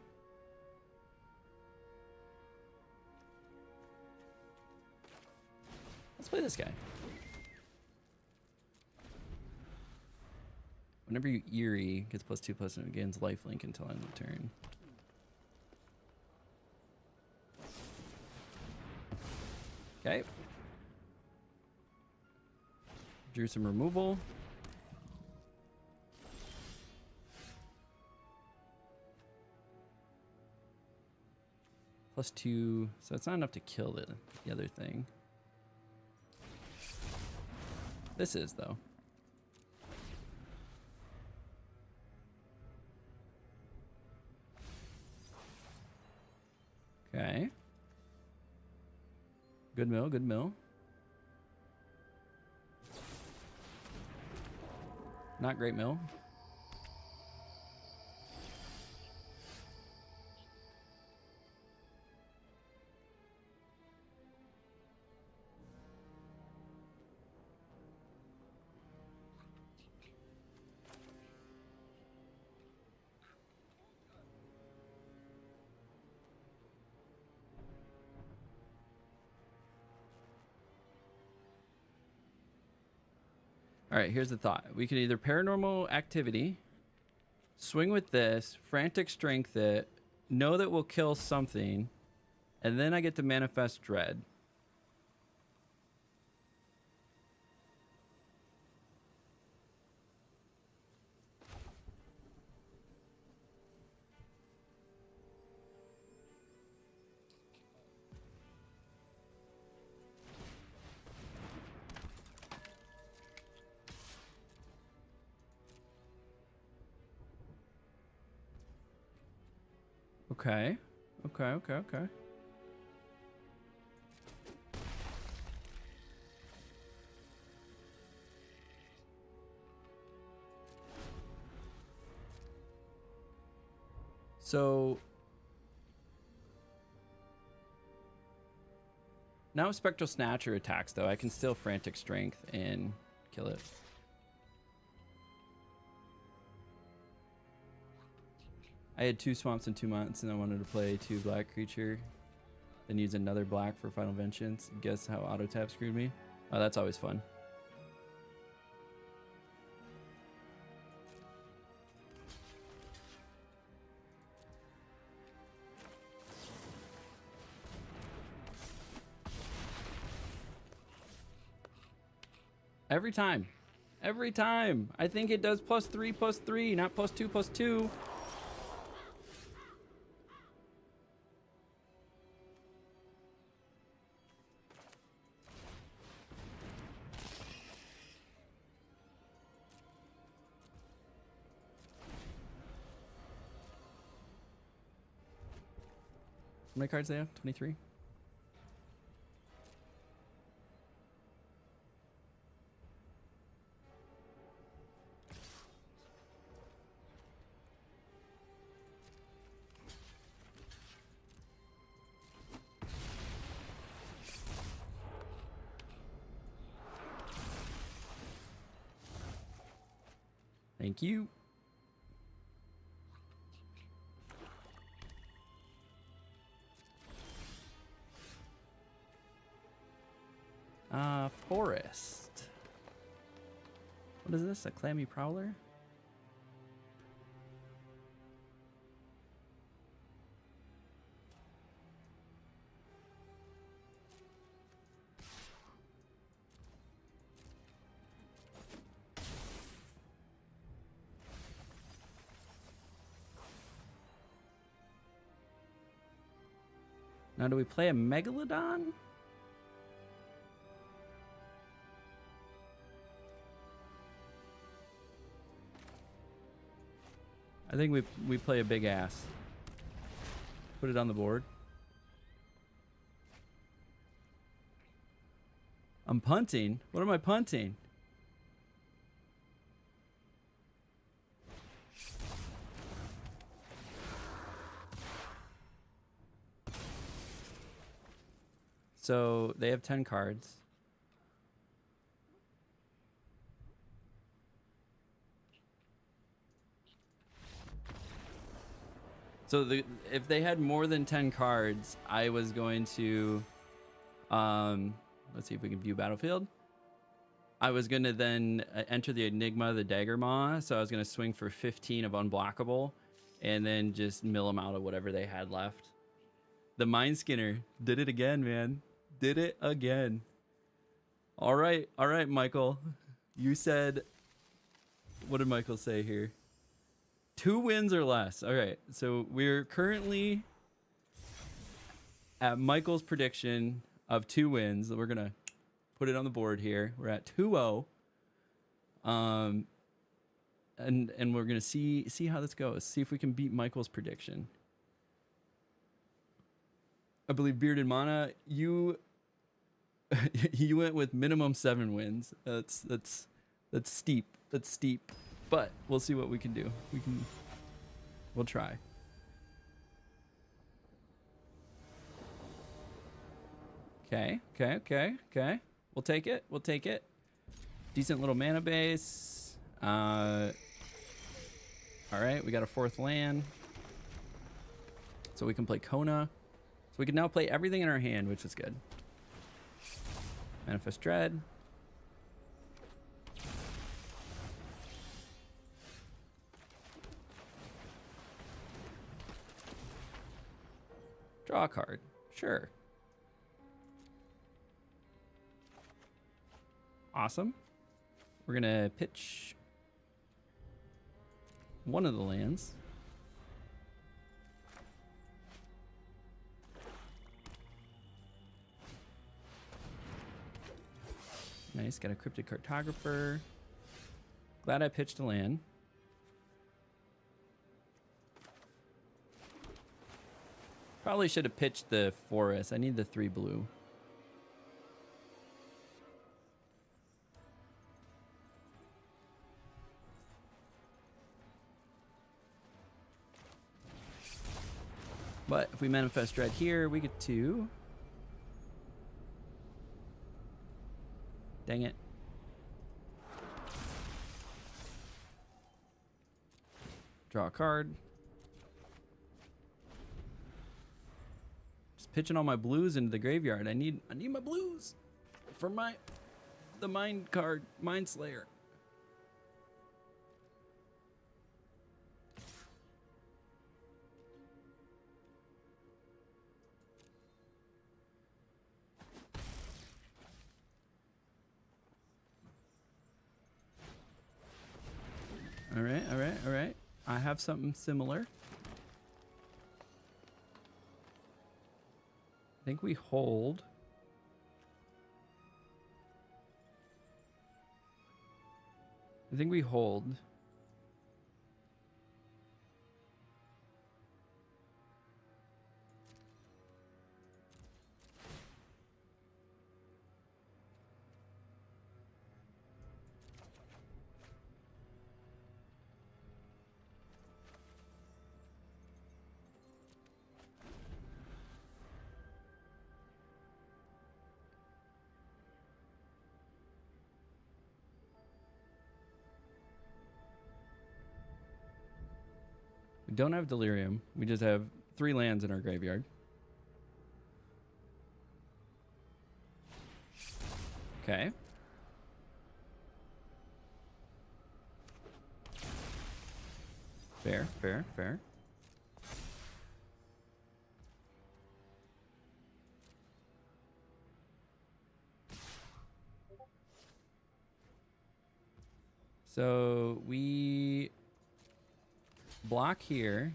Let's play this guy. Whenever you Eerie, gets +2/+, and gains lifelink until end of turn. Okay. Drew some removal. +2, so it's not enough to kill the other thing. This is, though. Okay. Good mill, good mill. Not great mill. All right, here's the thought. We could either Paranormal Activity swing with this, frantic strength it, know that we'll kill something, and then I get to manifest dread. Okay. Okay. So now if Spectral Snatcher attacks, though, I can still Frantic Strength and kill it. I had 2 swamps in 2 months, and I wanted to play 2 black creature, then use another black for Final Vengeance. Guess how auto tap screwed me? Oh, that's always fun. Every time. Every time. I think it does +3/+3, not +2/+2. How many cards do they have? 23? Thank you. Forest. What is this? A clammy prowler? Now, do we play a Megalodon? I think we play a big ass. Put it on the board. I'm punting? What am I punting? So they have 10 cards. So if they had more than 10 cards, I was going to, let's see if we can view battlefield. I was going to then enter the Enigma, the Dagger Maw. So I was going to swing for 15 of unblockable and then just mill them out of whatever they had left. The Mind Skinner did it again, man. Did it again. All right, Michael. You said, what did Michael say here? 2 wins or less. All right, so we're currently at Michael's prediction of 2 wins. We're gonna put it on the board here. We're at 2-0. And we're gonna see how this goes. See if we can beat Michael's prediction. I believe Bearded Mana, you went with minimum 7 wins. That's steep. That's steep. But we'll see what we can do. We'll try. Okay. We'll take it. Decent little mana base. All right, we got a 4th land. So we can play Kona. So we can now play everything in our hand, which is good. Manifest Dread. Draw a card. Sure. Awesome. We're gonna pitch one of the lands. Nice, got a Cryptic Cartographer. Glad I pitched a land. Probably should have pitched the forest. I need the 3 blue. But if we manifest Dread here, we get 2. Dang it. Draw a card. Just pitching all my blues into the graveyard. I need my blues for the mind card, Mind Slayer. All right. I have something similar. I think we hold. We don't have Delirium. We just have 3 lands in our graveyard. Okay. Fair. So we block here.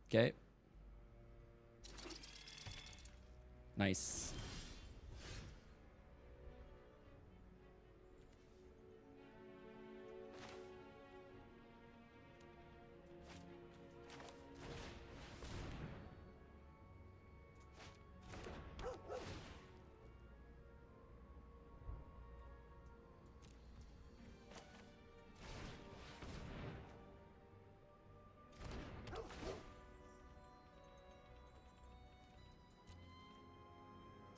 Okay. Nice.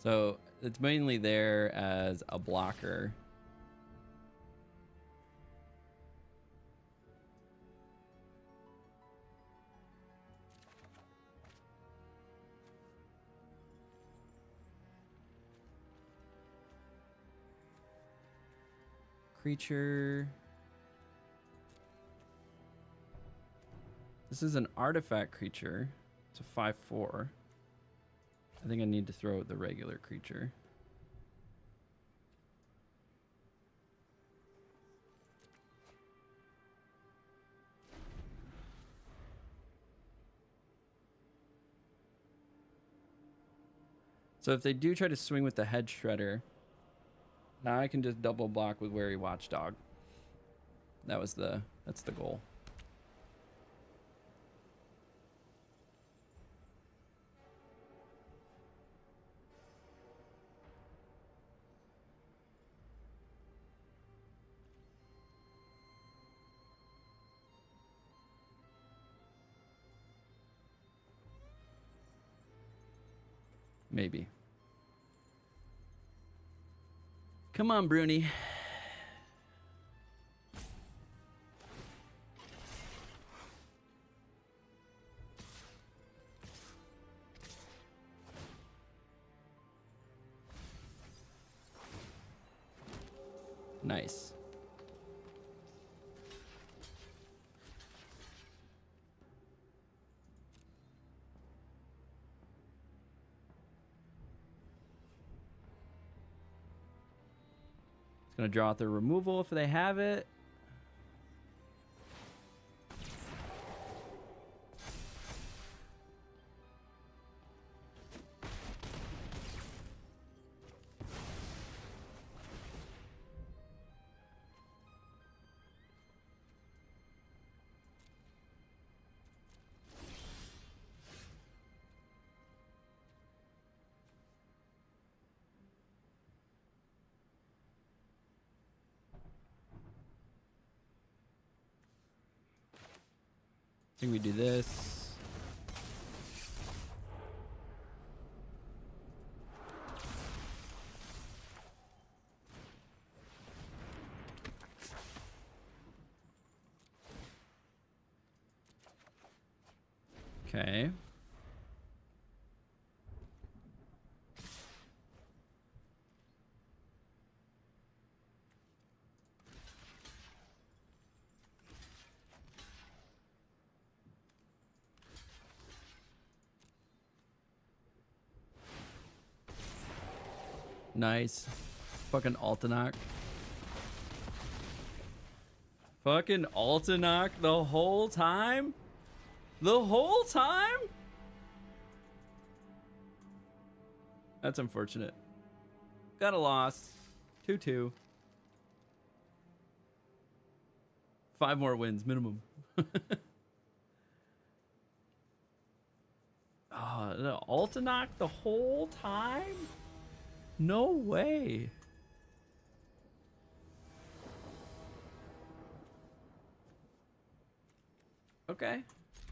So it's mainly there as a blocker. Creature. This is an artifact creature. It's a 5/4. I think I need to throw out the regular creature. So if they do try to swing with the Head Shredder, now I can just double block with Wary Watchdog. That's the goal. Maybe. Come on, Bruni. Nice. It's gonna draw out their removal if they have it. I think we do this. Okay. Nice. Fucking Altanok. Fucking Altanok the whole time? The whole time? That's unfortunate. Got a loss. 2-2. 5 more wins minimum. Oh, the Altanok the whole time? No way. Okay.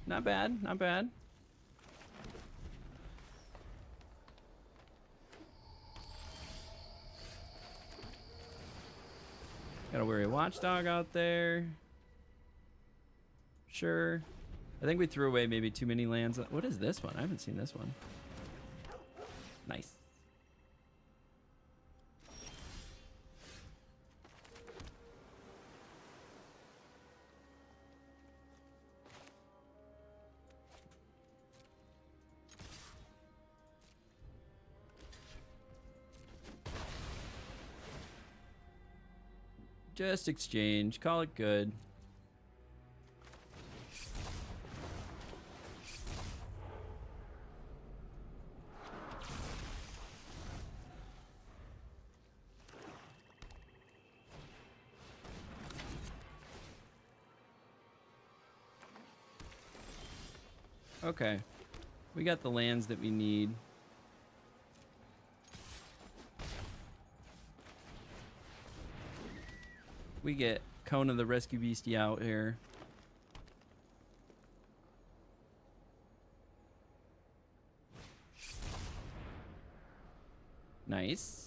Not bad. Not bad. Got a weary watchdog out there. Sure. I think we threw away maybe too many lands. What is this one? I haven't seen this one. Nice. Just exchange. Call it good. Okay. We got the lands that we need. We get Kona the Rescue Beastie out here. Nice.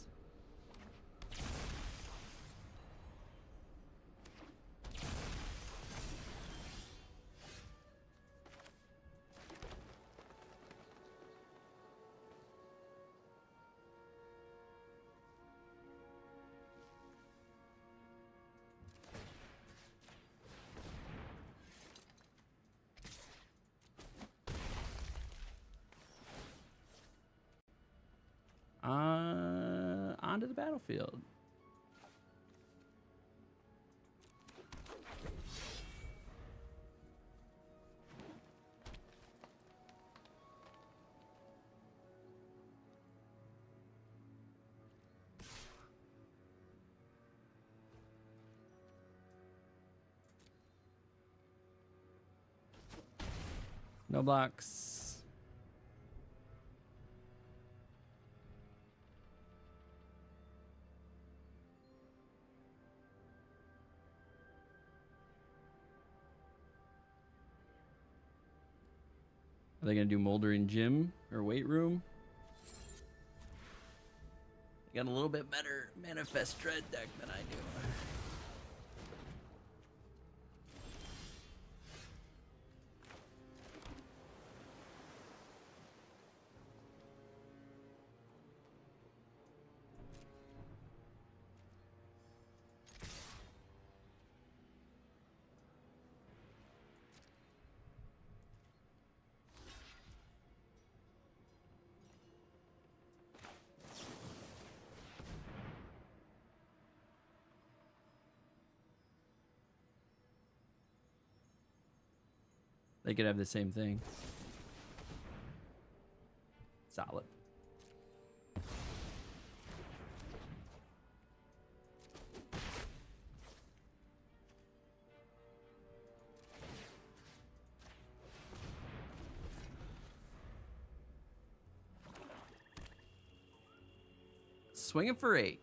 Onto the battlefield. No blocks. Are they gonna do Moldering Gym or Weight Room? You got a little bit better Manifest Dread deck than I do. They could have the same thing. Solid. Swinging for 8.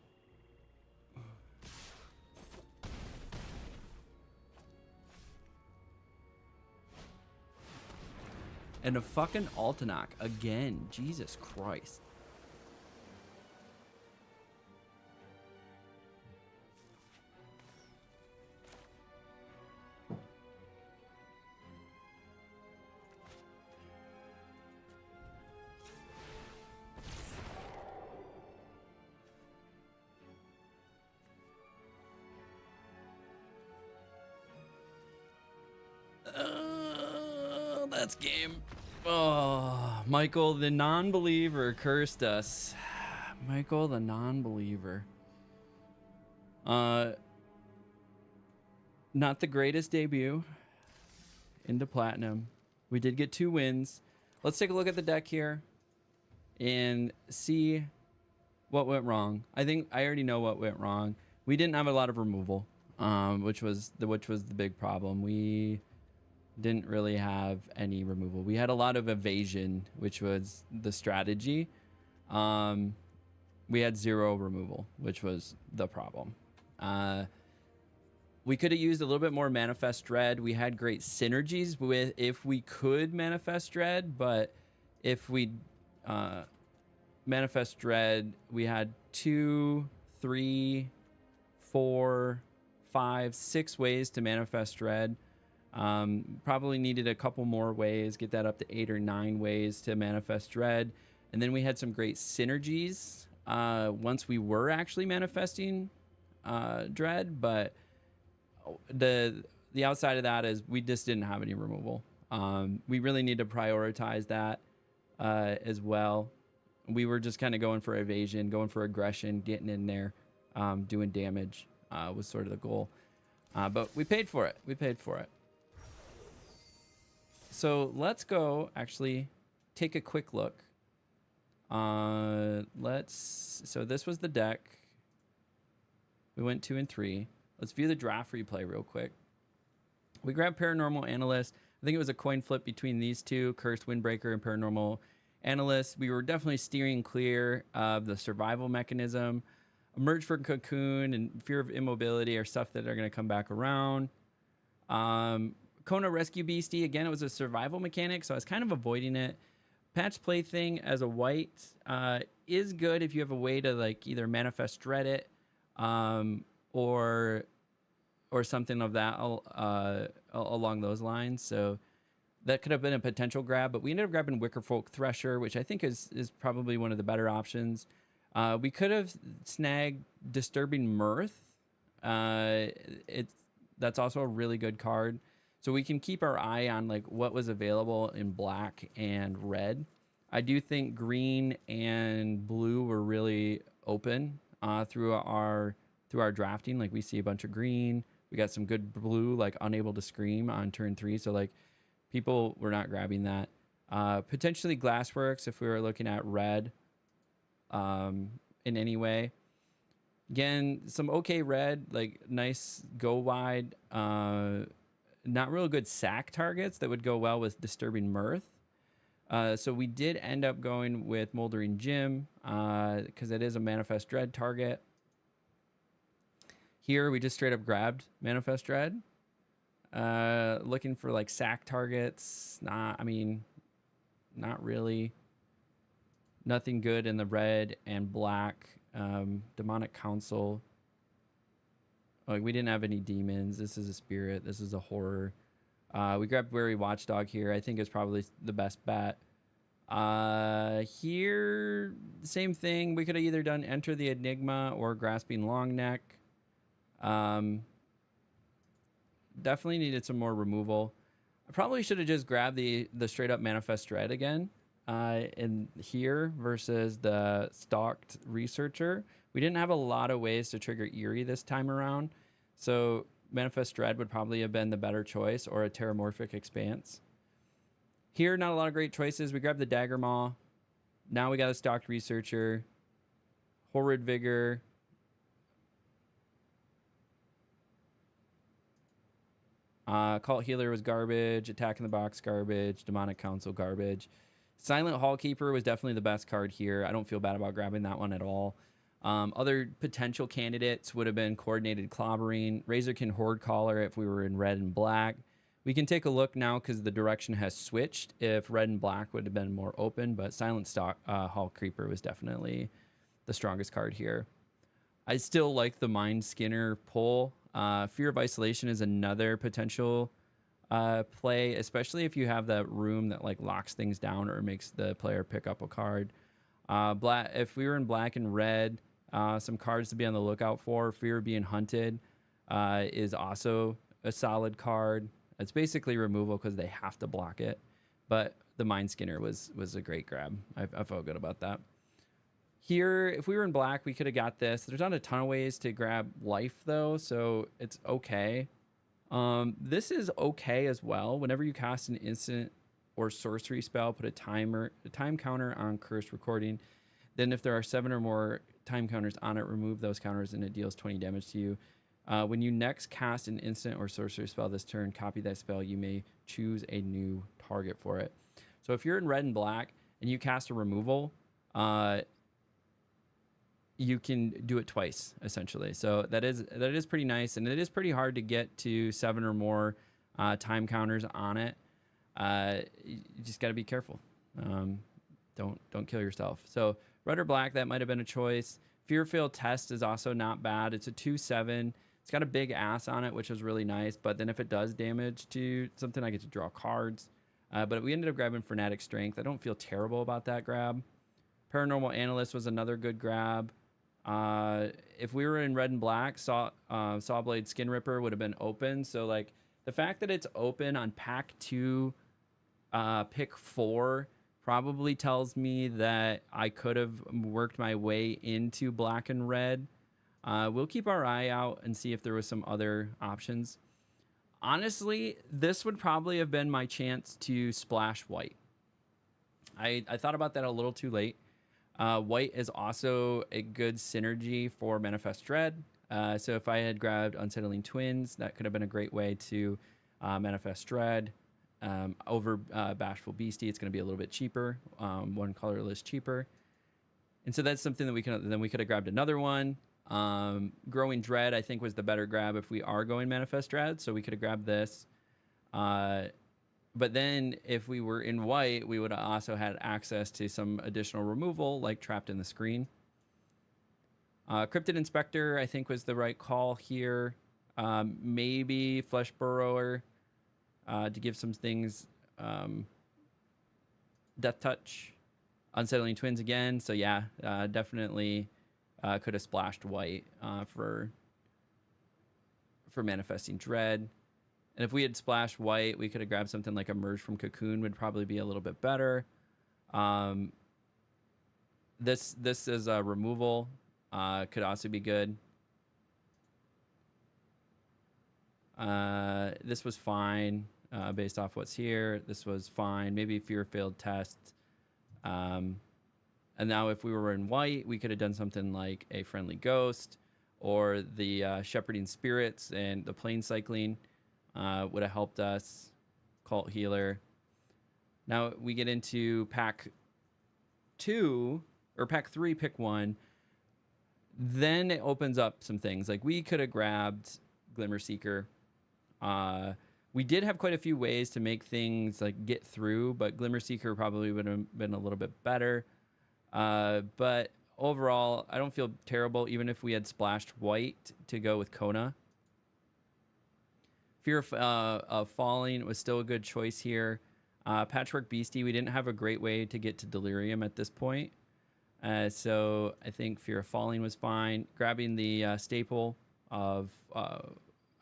And a fucking Altanach again. Jesus Christ. That's game. Oh, Michael the non-believer cursed us. Michael the non-believer. Not the greatest debut into platinum. We did get 2 wins. Let's take a look at the deck here and see what went wrong. I think I already know what went wrong. We didn't have a lot of removal, which was the big problem. We didn't really have any removal. We had a lot of evasion, which was the strategy. We had 0 removal, which was the problem. We could have used a little bit more Manifest Dread. We had great synergies with if we could Manifest Dread, but if we Manifest Dread, we had 2, 3, 4, 5, 6 ways to Manifest Dread. Probably needed a couple more ways, get that up to 8 or 9 ways to Manifest Dread. And then we had some great synergies once we were actually manifesting Dread, but the outside of that is we just didn't have any removal. We really need to prioritize that as well. We were just kind of going for evasion, going for aggression, getting in there, doing damage was sort of the goal. But we paid for it. We paid for it. So let's go actually take a quick look. So this was the deck. We went 2 and 3. Let's view the draft replay real quick. We grabbed Paranormal Analyst. I think it was a coin flip between these two, Cursed Windbreaker and Paranormal Analyst. We were definitely steering clear of the survival mechanism. Emerge from Cocoon and Fear of Immobility are stuff that are going to come back around. Kona Rescue Beastie, again, it was a survival mechanic, so I was kind of avoiding it. Patch Plaything as a white is good if you have a way to like either Manifest Dread it or something of that along those lines. So that could have been a potential grab, but we ended up grabbing Wickerfolk Thresher, which I think is probably one of the better options. We could have snagged Disturbing Mirth. That's also a really good card. So we can keep our eye on like what was available in black and red. I do think green and blue were really open through our drafting. Like we see a bunch of green. We got some good blue, like Unable to Scream on turn 3. So like people were not grabbing that. Potentially Glassworks if we were looking at red in any way. Again, some okay red, like nice go wide. Not real good sack targets that would go well with Disturbing Mirth. So we did end up going with Moldering Gym because it is a Manifest Dread target. Here we just straight up grabbed Manifest Dread. Looking for like sack targets. Not really. Nothing good in the red and black. Demonic Council. Like we didn't have any demons. This is a spirit. This is a horror. We grabbed Wary Watchdog here. I think it's probably the best bet. Here, same thing. We could have either done Enter the Enigma or Grasping Longneck. Definitely needed some more removal. I probably should have just grabbed the straight up Manifest Dread again in here versus the Stalked Researcher. We didn't have a lot of ways to trigger Eerie this time around, so Manifest Dread would probably have been the better choice, or a Terramorphic Expanse. Here, not a lot of great choices. We grabbed the Dagger Maw. Now we got a Stocked Researcher. Horrid Vigor. Cult Healer was garbage. Attack in the Box, garbage. Demonic Council, garbage. Silent Hallkeeper was definitely the best card here. I don't feel bad about grabbing that one at all. Other potential candidates would have been Coordinated Clobbering, Razorkin Horde Caller if we were in red and black. We can take a look now because the direction has switched if red and black would have been more open, but Silent Hall Creeper was definitely the strongest card here. I still like the Mind Skinner pull. Fear of Isolation is another potential play, especially if you have that room that like locks things down or makes the player pick up a card. Black, if we were in black and red, some cards to be on the lookout for. Fear of Being Hunted is also a solid card. It's basically removal because they have to block it, but the Mind Skinner was a great grab. I felt good about that. Here, if we were in black, we could have got this. There's not a ton of ways to grab life, though, so it's okay. This is okay as well. Whenever you cast an instant or sorcery spell, put a time counter on Cursed Recording. Then if there are 7 or more time counters on it, remove those counters and it deals 20 damage to you. When you next cast an instant or sorcery spell this turn, copy that spell. You may choose a new target for it. So if you're in red and black and you cast a removal, you can do it twice, essentially. So that is pretty nice, and it is pretty hard to get to 7 or more time counters on it. You just got to be careful. Don't kill yourself. So red or black, that might have been a choice. Fear-Filled Test is also not bad. It's a 2/7. It's got a big ass on it, which is really nice. But then if it does damage to something, I get to draw cards. But we ended up grabbing Frenetic Strength. I don't feel terrible about that grab. Paranormal Analyst was another good grab. If we were in red and black, Sawblade Skin Ripper would have been open. So like the fact that it's open on pack 2, pick 4 probably tells me that I could have worked my way into black and red. We'll keep our eye out and see if there was some other options. Honestly, this would probably have been my chance to splash white. I thought about that a little too late. White is also a good synergy for Manifest Dread. So if I had grabbed Unsettling Twins, that could have been a great way to Manifest Dread. Over Bashful Beastie, it's going to be a little bit cheaper, 1 colorless cheaper. And so that's something that we could have grabbed another one. Growing Dread, I think, was the better grab if we are going Manifest Dread. So we could have grabbed this. But then if we were in white, we would have also had access to some additional removal, like Trapped in the Screen. Cryptid Inspector, I think, was the right call here. Maybe Flesh Burrower to give some things. Death Touch. Unsettling Twins again. So yeah, definitely could have splashed white for Manifesting Dread. And if we had splashed white, we could have grabbed something like Emerge from Cocoon, would probably be a little bit better. This is a removal. Could also be good. This was fine based off what's here. This was fine. Maybe Fear-Filled Test. And now if we were in white, we could have done something like a Friendly Ghost or the Shepherding Spirits and the Plane Cycling. Would have helped us. Cult Healer. Now we get into pack 2 or pack 3, pick 1. Then it opens up some things. Like we could have grabbed Glimmer Seeker. We did have quite a few ways to make things like get through, but Glimmer Seeker probably would have been a little bit better. But overall, I don't feel terrible, even if we had splashed white to go with Kona. Fear of Falling was still a good choice here. Patchwork Beastie, we didn't have a great way to get to Delirium at this point. So I think Fear of Falling was fine. Grabbing the staple of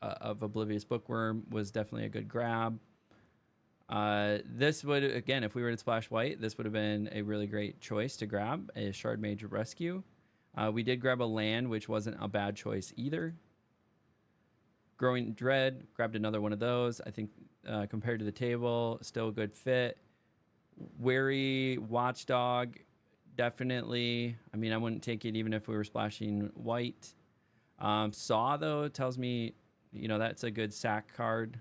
Oblivious Bookworm was definitely a good grab. This would, again, if we were to splash white, this would have been a really great choice to grab, a Shard Mage Rescue. We did grab a land, which wasn't a bad choice either. Growing Dread, grabbed another one of those. I think compared to the table, still a good fit. Wary Watchdog, definitely. I mean, I wouldn't take it even if we were splashing white. Saw, though, tells me, you know, that's a good sack card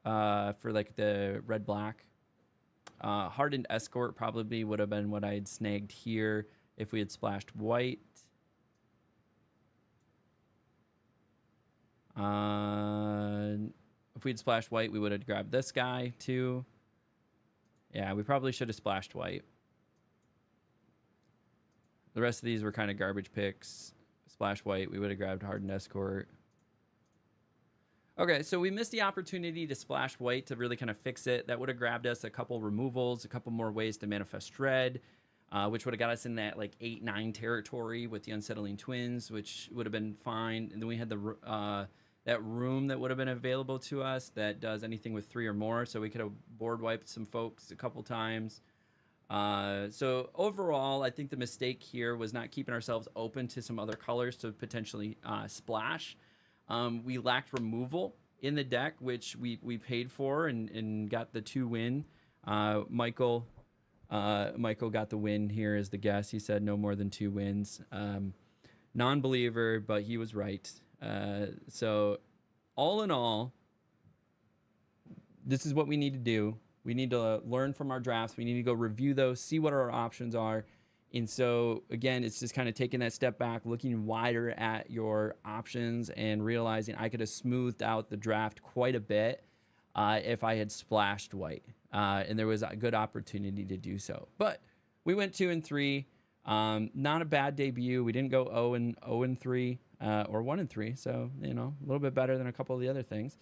for like the red-black. Hardened Escort probably would have been what I had snagged here if we had splashed white. If we'd splashed white, we would have grabbed this guy too. Yeah, we probably should have splashed white. The rest of these were kind of garbage picks. Splash white, we would have grabbed Hardened Escort. Okay, so we missed the opportunity to splash white to really kind of fix it. That would have grabbed us a couple removals, a couple more ways to manifest dread, which would have got us in that like 8-9 territory with the Unsettling Twins, which would have been fine. And then we had the that room that would have been available to us that does anything with 3 or more, so we could have board wiped some folks a couple times. So overall, I think the mistake here was not keeping ourselves open to some other colors to potentially splash. We lacked removal in the deck, which we paid for and got the 2 win. Michael got the win here as the guest. He said no more than 2 wins. Non-believer, but he was right. So all in all, this is what we need to do. We need to learn from our drafts. We need to go review those, see what our options are. And so, again, it's just kind of taking that step back, looking wider at your options and realizing I could have smoothed out the draft quite a bit if I had splashed white. And there was a good opportunity to do so. But we went 2 and 3. Not a bad debut. We didn't go 0 and 3 or 1 and 3. So, you know, a little bit better than a couple of the other things.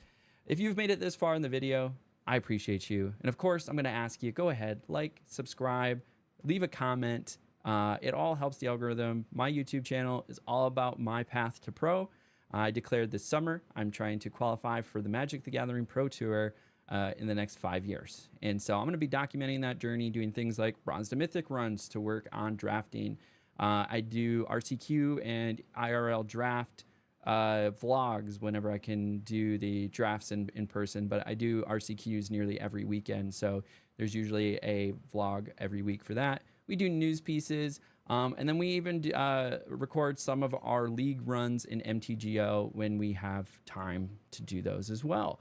If you've made it this far in the video, I appreciate you. And of course, I'm going to ask you, go ahead, like, subscribe, leave a comment. It all helps the algorithm. My YouTube channel is all about my path to pro. I declared this summer I'm trying to qualify for the Magic the Gathering Pro Tour in the next 5 years. And so I'm going to be documenting that journey, doing things like Bronze to Mythic runs to work on drafting. I do RCQ and IRL draft vlogs whenever I can do the drafts in person, but I do RCQs nearly every weekend. So there's usually a vlog every week for that. We do news pieces, and then we even record some of our league runs in MTGO when we have time to do those as well.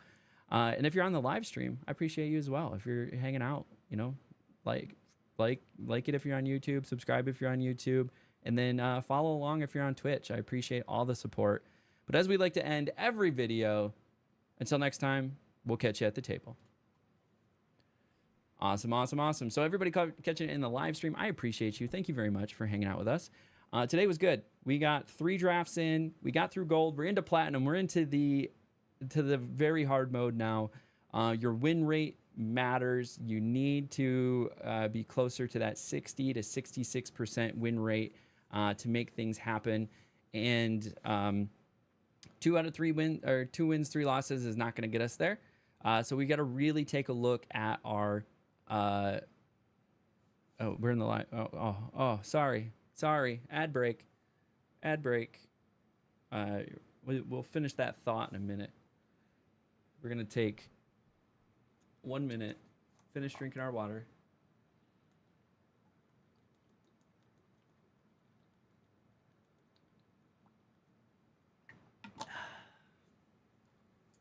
And if you're on the live stream, I appreciate you as well. If you're hanging out, you know, like it if you're on YouTube, subscribe if you're on YouTube, and then follow along if you're on Twitch. I appreciate all the support. But as we like to end every video, until next time, we'll catch you at the table. Awesome, awesome, awesome. So everybody catching it in the live stream, I appreciate you. Thank you very much for hanging out with us. Today was good. We got 3 drafts in. We got through gold. We're into platinum. We're into the very hard mode now. Your win rate matters. You need to be closer to that 60 to 66% win rate to make things happen. And 2 out of 3 wins, or 2 wins, 3 losses is not going to get us there. So we got to really take a look at our. Oh, we're in the line. Oh, sorry. Ad break. We'll finish that thought in a minute. We're gonna take 1 minute, finish drinking our water.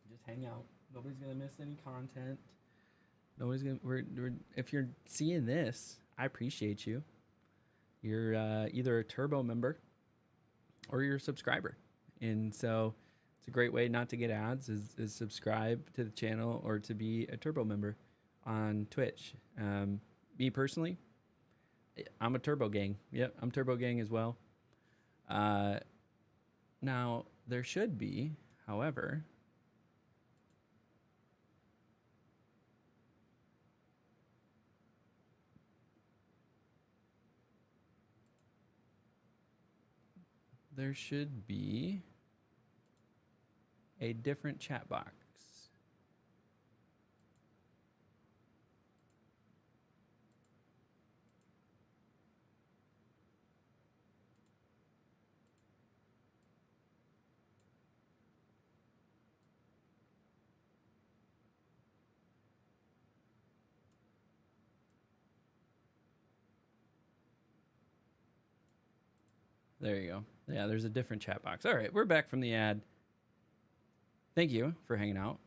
Just hang out. Nobody's gonna miss any content. Nobody's gonna. If you're seeing this, I appreciate you. You're either a turbo member or you're a subscriber, and so it's a great way not to get ads is subscribe to the channel or to be a turbo member on Twitch. Me personally, I'm a turbo gang. Yep, I'm turbo gang as well. Now there should be, however. There should be a different chat box. There you go. Yeah, there's a different chat box. All right, we're back from the ad. Thank you for hanging out.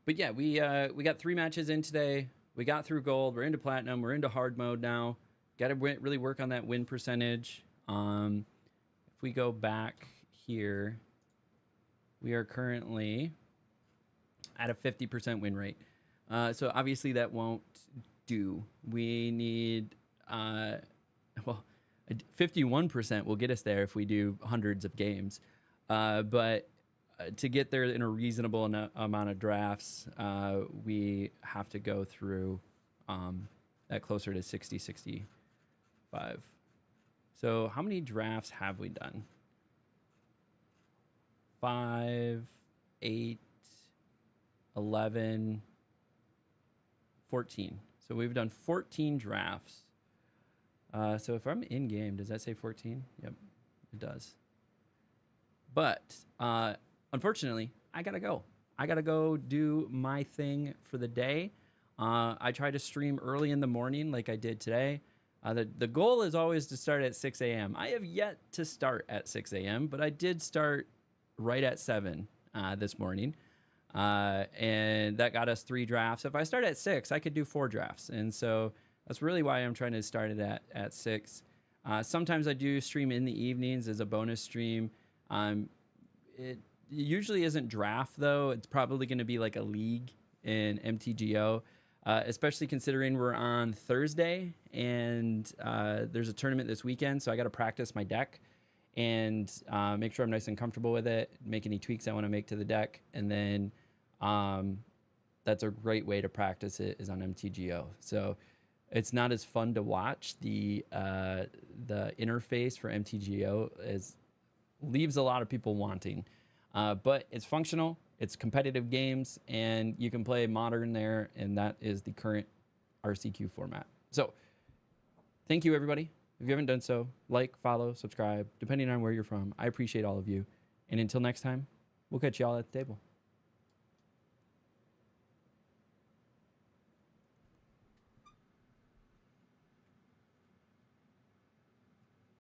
But yeah, we got 3 matches in today. We got through gold. We're into platinum. We're into hard mode now. Got to really work on that win percentage. If we go back here, we are currently at a 50% win rate. So obviously that won't do. We need, 51% will get us there if we do hundreds of games. But to get there in a reasonable amount of drafts, we have to go through that closer to 60, 65. So how many drafts have we done? 5, 8, 11, 14. So we've done 14 drafts. So if I'm in game, does that say 14? Yep, it does. But unfortunately, I gotta go. I gotta go do my thing for the day. I try to stream early in the morning like I did today. The goal is always to start at 6 a.m. I have yet to start at 6 a.m., but I did start right at 7 this morning. And that got us 3 drafts. If I start at 6, I could do 4 drafts. And so that's really why I'm trying to start it at 6. Sometimes I do stream in the evenings as a bonus stream. It usually isn't draft, though. It's probably going to be like a league in MTGO, especially considering we're on Thursday and there's a tournament this weekend. So I got to practice my deck and make sure I'm nice and comfortable with it, make any tweaks I want to make to the deck. And then that's a great way to practice it is on MTGO. So it's not as fun to watch. The interface for MTGO leaves a lot of people wanting, but it's functional. It's competitive games, and you can play modern there, and that is the current RCQ format. So thank you, everybody. If you haven't done so, like, follow, subscribe, depending on where you're from. I appreciate all of you. And until next time, we'll catch you all at the table.